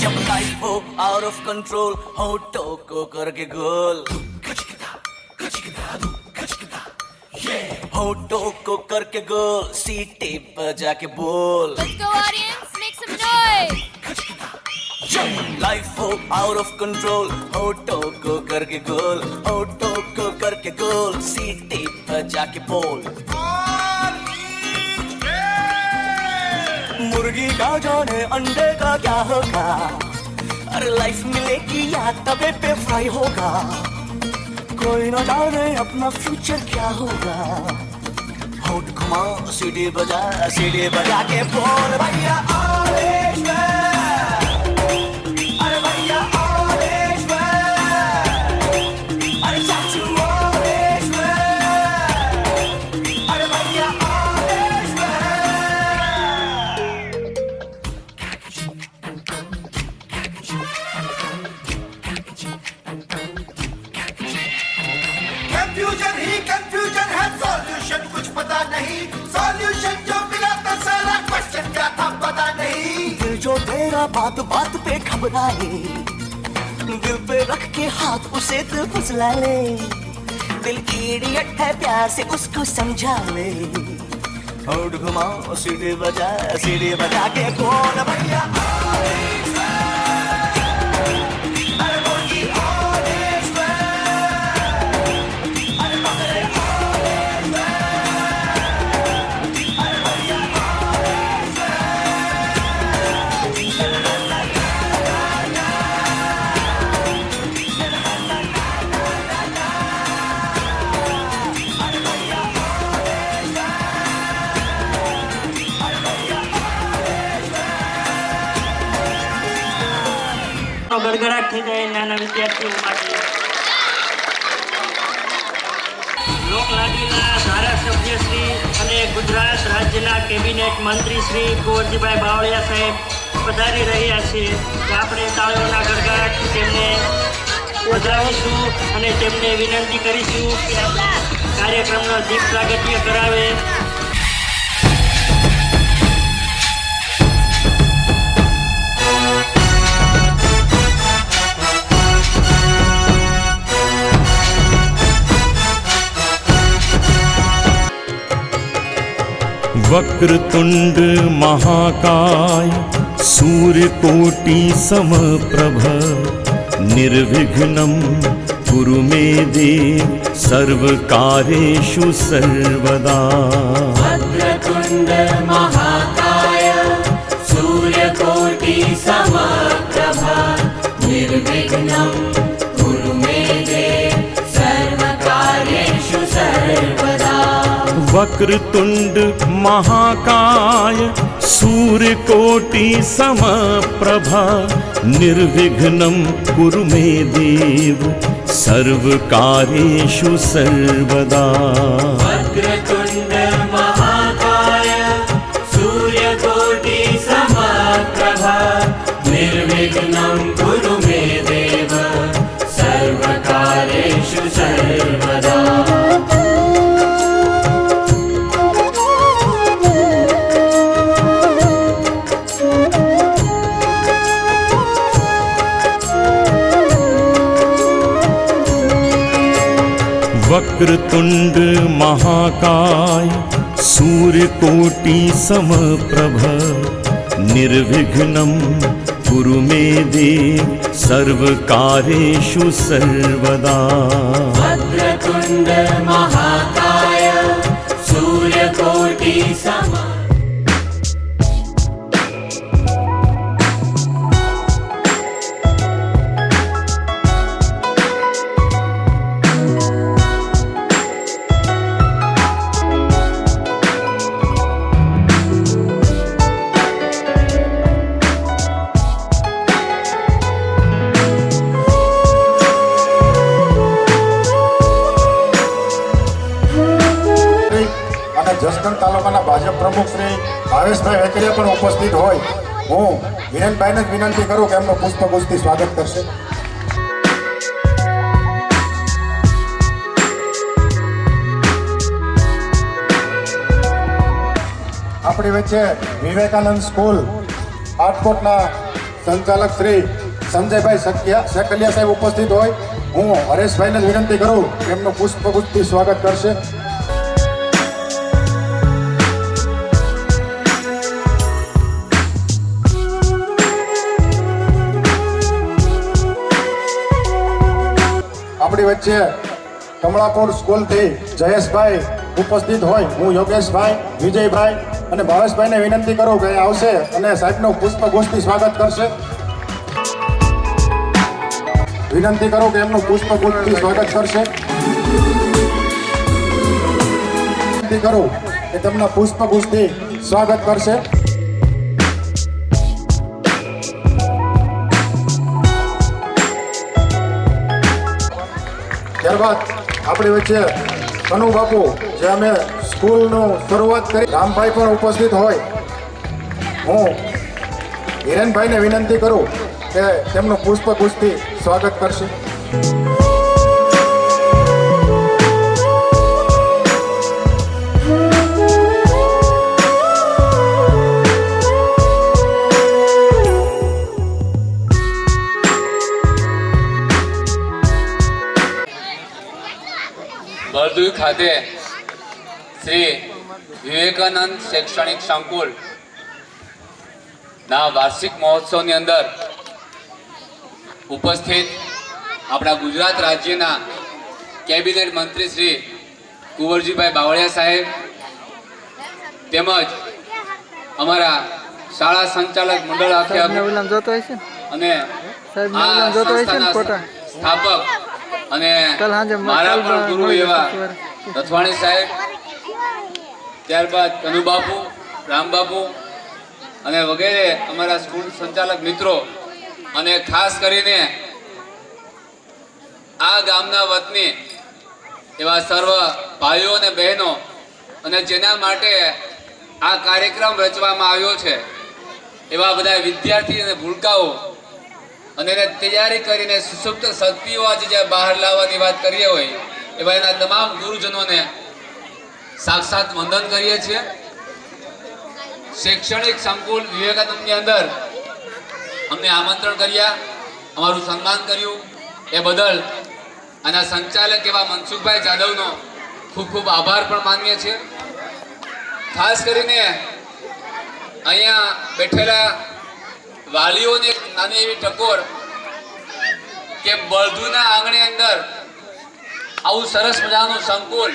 जब लाइफ हो आउट ऑफ कंट्रोल, होठों को करके गोल, होठों को करके गोल, सीटी बजा के बोल. Let's go audience, make some noise. Life हो आउट ऑफ कंट्रोल, होठों को करके गोल, होठों को करके गोल, सीटी बजा के बोल. मुर्गी का जाने अंडे का क्या होगा, अरे लाइफ मिलेगी या तवे पे फ्राई होगा, कोई ना जाने अपना फ्यूचर क्या होगा. होठ घुमा, सीढ़ी बजा के बोल भैया ऑल इज वेल. पता नहीं, सॉल्यूशन जो मिला था सारा क्वेश्चन क्या था पता नहीं। दिल जो तेरा बात बात पे घबराए, दिल पे रख के हाथ उसे दिल फुसला ले। दिल इडियट है प्यार से उसको समझा ले। होठ घुमाओ सीढ़ी बजा के कौन भैया ગડગડાટ થઈ જાય નાના વિદ્યાર્થીઓ માટે. લોકલાડીલા ધારાસભ્ય શ્રી અને ગુજરાત રાજ્યના કેબિનેટ મંત્રી શ્રી કુંવરજીભાઈ બાવળિયા સાહેબ પધારી રહ્યા છે. તો આપણે તાળીઓના ગડગડાટથી તેમને વધાવીશું અને તેમને વિનંતી કરીશું કે કાર્યક્રમનો દીપ પ્રાગટ્ય કરાવે. वक्रतुंड महाकाय सूर्यकोटि समप्रभ निर्विघ्नं कुरु मे देव सर्वकार्येषु सर्वदा. वक्रतुंड महाकाय सूर्यकोटि समप्रभ निर्विघ्नं कुरु मे देव सर्वकार्येषु सर्वदा. वक्रतुंड महाकाय सूर्यकोटि समप्रभा निर्विघ्नं कुरु मे देव सर्वकार्येषु सर्वदा. वक्रतुंड महाकाय सूर्यकोटि समप्रभा निर्विघ्नं कुरु मे देव सर्वकार्येषु सर्वदा. वक्रतुंड महाकाय सूर्यकोटि समप्रभ निर्विघ्नं कुरु मे देव सर्वकार्येषु सर्वदा. वक्रतुंड महाकाय सूर्यकोटि समप्रभ. જસદણ તાલુકાના ભાજપ પ્રમુખ શ્રી ભાવેશભાઈ વેકરિયા પણ ઉપસ્થિત હોય. હું હિરેનભાઈને જ વિનંતી કરું કે એમનું પુષ્પગુચ્છથી સ્વાગત કરશે. આપણી વચ્ચે વિવેકાનંદ સ્કૂલ રાજકોટના સંચાલક શ્રી સંજયભાઈ સેકલિયા સાહેબ ઉપસ્થિત હોય. હું હરેશભાઈને જ વિનંતી કરું કે એમનું પુષ્પગુચ્છથી સ્વાગત કરશે. આપણી વચ્ચે કમળાપુર સ્કૂલથી જયેશભાઈ ઉપસ્થિત હોય. હું યોગેશભાઈ, વિજયભાઈ અને ભાવેશભાઈને વિનંતી કરું કે આવશે અને સાહેબનું પુષ્પગુચ્છથી સ્વાગત કરશે. વિનંતી કરું કે એમનું પુષ્પગુચ્છથી સ્વાગત કરશે. વિનંતી કરું કે તેમના પુષ્પગુચ્છથી સ્વાગત કરશે. ત્યારબાદ આપણી વચ્ચે કનુ બાપુ જે અમે સ્કૂલનું શરૂઆત કરી રામભાઈ પણ ઉપસ્થિત હોય. હું હિરેનભાઈને વિનંતી કરું કે તેમનું પુષ્પગુચ્છથી સ્વાગત કરશે. બળદુઈ ખાતે શ્રી વિવેકાનંદ શૈક્ષણિક સંકુલ ના વાર્ષિક મહોત્સવની અંદર ઉપસ્થિત આપણા ગુજરાત રાજ્યના કેબિનેટ મંત્રી શ્રી કુંવરજીભાઈ બાવળિયા સાહેબ તેમજ અમારા શાળા સંચાલક મંડળ આખે અને આ સંસ્થાના સ્થાપક અને મારા પણ ગુરુ એવા રથવાણી સાહેબ, ત્યારબાદ કનુબાપુ, રામબાપુ અને વગેરે અમારા સ્કૂલ સંચાલક મિત્રો અને ખાસ કરીને આ ગામના વતની એવા સર્વ ભાઈઓ અને બહેનો અને જેના માટે આ કાર્યક્રમ રચવામાં આવ્યો છે એવા બધા વિદ્યાર્થી અને ભૂલકાઓ અને એને તૈયારી કરીને સુસુપ્ત શક્તિઓ આજે જે બહાર લાવવાની વાત કરીએ હોય એવા એના તમામ ગુરુજનોને સાક્ષાત વંદન કરીએ છીએ. શૈક્ષણિક સંકુલ વિવેકાનંદની અંદર અમને આમંત્રણ કર્યા, અમારું સન્માન કર્યું એ બદલ આના સંચાલક એવા મનસુખભાઈ જાદવનો ખૂબ ખૂબ આભાર પણ માનીએ છીએ. ખાસ કરીને અહીંયા બેઠેલા વાલીઓને એક નાની એવી ટકોર કે બળદુના આંગણે અંદર આવું સરસ મજાનું સંકુલ,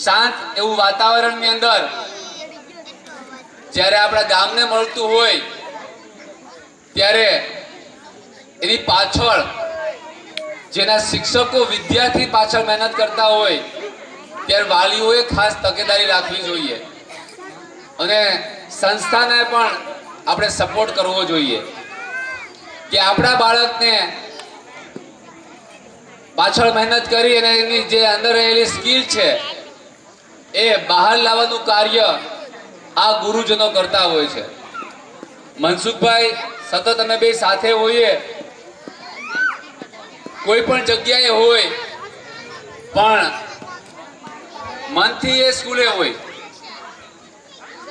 શાંત એવું વાતાવરણની અંદર જ્યારે આપણા ગામને મળતું હોય ત્યારે એની પાછળ જેના શિક્ષકો વિદ્યાર્થી પાછળ મહેનત કરતા હોય ત્યારે વાલીઓએ ખાસ તકેદારી રાખવી જોઈએ અને સંસ્થાને પણ આપણે સપોર્ટ કરવો જોઈએ કે આપણા બાળકને પાછળ મહેનત કરી અને એની જે અંદર રહેલી સ્કિલ છે એ બહાર લાવવાનું કાર્ય આ ગુરુજનો કરતા હોય છે. મનસુખભાઈ સતત અમે બે સાથે હોઈએ, કોઈ પણ જગ્યાએ હોય પણ મનથી એ સ્કૂલે હોય.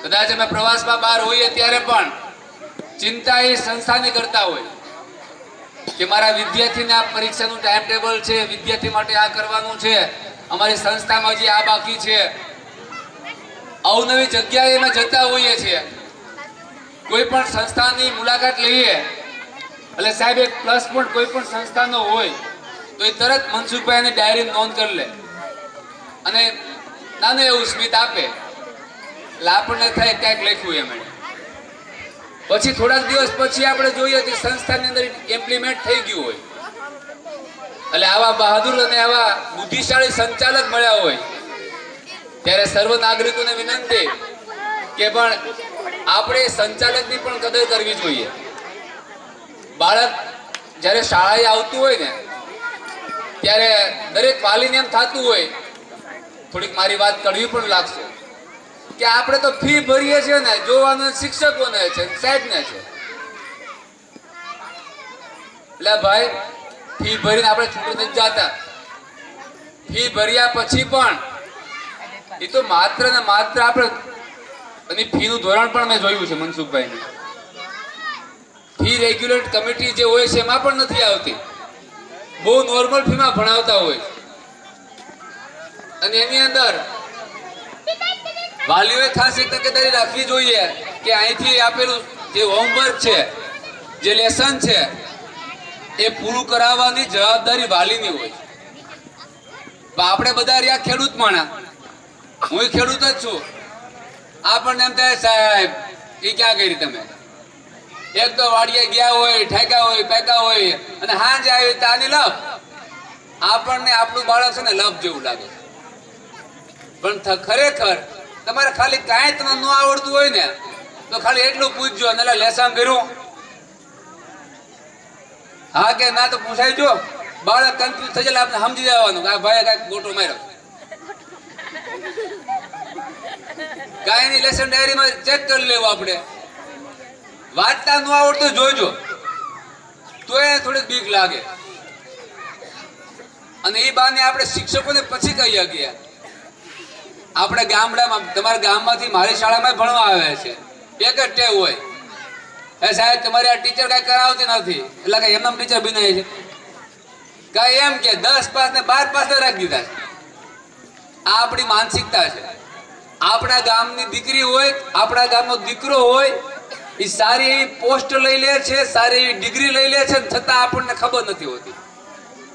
કદાચ અમે પ્રવાસમાં બહાર હોઈએ ત્યારે પણ ચિંતા એ સંસ્થાની કરતા હોય કે મારા વિદ્યાર્થીને આ પરીક્ષાનું ટાઈમ ટેબલ છે, વિદ્યાર્થી માટે આ કરવાનું છે, અમારી સંસ્થામાં હજી આ બાકી છે. અવનવી જગ્યાએ અમે જતા હોઈએ છીએ, કોઈ પણ સંસ્થાની મુલાકાત લઈએ એટલે સાહેબ એક પ્લસ પોઈન્ટ કોઈ પણ સંસ્થાનો હોય તો એ તરત મનસુખભાઈ એની ડાયરી નોંધ કરી લે અને નાનું એવું સ્મિત આપે એટલે આપણને થાય ક્યાંક લખ્યું એમ. પછી થોડાક દિવસ પછી આપણે જોઈએ કે સંસ્થાની અંદર ઇમ્પ્લિમેન્ટ થઈ ગયું હોય એટલે આવા બહાદુર અને આવા બુદ્ધિશાળી સંચાલક મળ્યા હોય ત્યારે સર્વ નાગરિકોને વિનંતી કે પણ આપણે સંચાલકની પણ કદર કરવી જોઈએ. બાળક જ્યારે શાળાએ આવતું હોય ને ત્યારે દરેક વાલીને એમ થતું હોય, થોડીક મારી વાત કડવી પણ લાગશે, કે આપણે તો ફી ભરીએ છીએ ને જોવાનું શિક્ષકોને છે, સાહેબને છે. એટલે ભાઈ ફી ભરીને આપણે છૂટું નથી જતા. ફી ભર્યા પછી પણ એ તો માત્ર ને માત્ર આપણે અને ફીનું ધોરણ પણ મેં જોયું છે મનસુખભાઈને. ફી રેગ્યુલેટ કમિટી જે હોય છે એમાં પણ નથી આવતી, બહુ નોર્મલ ફીમાં ભણાવતા હોય અને એની અંદર વાલીઓએ ખાસ એક તકેદારી રાખવી જોઈએ કે અહીંથી આપેલું જે હોમવર્ક છે, જે લેસન છે એ પૂરું કરાવવાની જવાબદારી વાલીની હોય. આપણે બધા રહ્યા ખેડૂત માણા, હું ખેડૂત જ છું. આપણને એમ થાય સાહેબ એ ક્યાં કરી તમે, એક તો વાડીએ ગયા હોય, ઠેકા હોય, પેકા હોય અને હાંજ આવી તાની લપ. આપણને આપણું બાળક છે ને લપ જેવું લાગે પણ ખરેખર તમારે ખાલી કાંઈ તમને ન આવડતું હોય ને તો ખાલી એટલું પૂછજો અને લેસન કર્યું હા કે ના તો પૂછાય જો. બાળક કન્ફ્યુઝ થઈ જાય આપણે સમજી જવાનું કે આ ભાઈ કાંઈક ગોટો માર્યો. કાંઈ નહીં, લેસન ડાયરીમાં ચેક કરી લેવું. આપણે વાંચતા ન આવડતું જોઈજો તો એ થોડીક બીક લાગે અને એ બાને આપણે શિક્ષકોને પછી કહી શકીએ. આપણે ગામડામાં તમારા ગામમાંથી મારી શાળામાં ભણવા આવે છે, એક જ ટેવ હોય, એ સાહેબ તમારે આ ટીચર કાંઈ કરાવતી નથી એટલે કે એમનામ ટીચર બનાવે છે. કાંઈ એમ કે 10 પાસ ને 12 પાસ રાખી દીધા છે. આ આપણી માનસિકતા છે. આપણા ગામની દીકરી હોય, આપણા ગામનો દીકરો હોય, એ સારી એવી પોસ્ટ લઈ લે છે, સારી એવી ડિગ્રી લઈ લે છે, છતાં આપણને ખબર નથી હોતી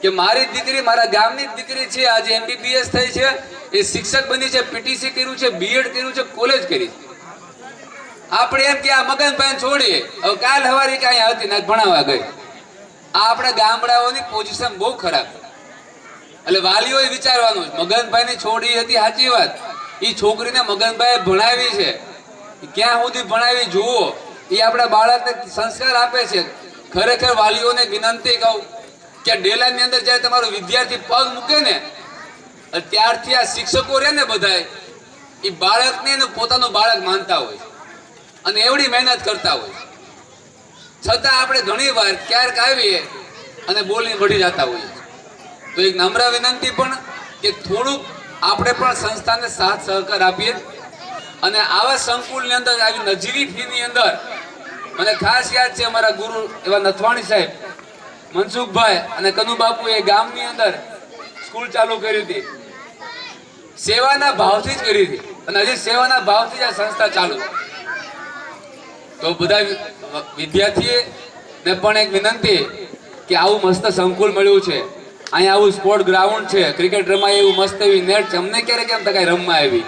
કે મારી દીકરી મારા ગામની જ દીકરી છે, આજે MBBS થઈ છે, એ શિક્ષક બની છે, PTC કર્યું છે, B.Ed કર્યું છે, કોલેજ કરી છે. આપણે એમ કે આ મગનભાઈ છોડીએ, હવે કાલ હવારી કાંઈ હતી ને ભણાવવા ગઈ. આ આપણા ગામડાઓની પોઝિશન બહુ ખરાબ. એટલે વાલીઓએ વિચારવાનું છે, મગનભાઈની છોડી હતી સાચી વાત, એ છોકરીને મગનભાઈએ ભણાવી છે, ક્યાં સુધી ભણાવી જુઓ, એ આપણા બાળકને સંસ્કાર આપે છે. ખરેખર વાલીઓને વિનંતી કહું કે ડેલાની અંદર જ્યારે તમારો વિદ્યાર્થી પગ મૂકે ને ત્યારથી આ શિક્ષકો રહે ને બધાય એ બાળકને એનું પોતાનું બાળક માનતા હોય અને એવડી મહેનત કરતા હોય, છતાં આપણે ઘણી વાર ક્યારેક આવીએ અને બોલીને વળી જતા હોઈએ. તો એક નમ્ર વિનંતી પણ કે થોડુંક આપણે પણ સંસ્થાને સાથ સહકાર આપીએ અને આવા સંકુલની અંદર આવી નજીવી ફીની અંદર મને ખાસ યાદ છે અમારા ગુરુ એવા નથવાણી સાહેબ, મનસુખભાઈ અને કનુબાપુ એ ગામની અંદર સ્કૂલ ચાલુ કરી હતી, સેવાના ભાવથી જ કરી હતી અને હજી સેવાના ભાવથી જ આ સંસ્થા ચાલુ. તો બધા વિદ્યાર્થીઓને પણ એક વિનંતી કે આવું મસ્ત સંકુલ મળ્યું છે, અહીંયા આવું સ્પોર્ટ ગ્રાઉન્ડ છે, ક્રિકેટ રમાય એવું મસ્ત એવી નેટ છે, અમને ક્યારે કેમ તો કાંઈ રમવા આવી,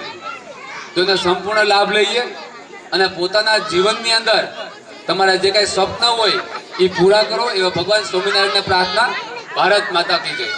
તો એનો સંપૂર્ણ લાભ લઈએ અને પોતાના જીવનની અંદર તમારા જે કાંઈ સ્વપ્ન હોય એ પૂરા કરો. એવા ભગવાન સ્વામિનારાયણને પ્રાર્થના. ભારત માતા કી જય.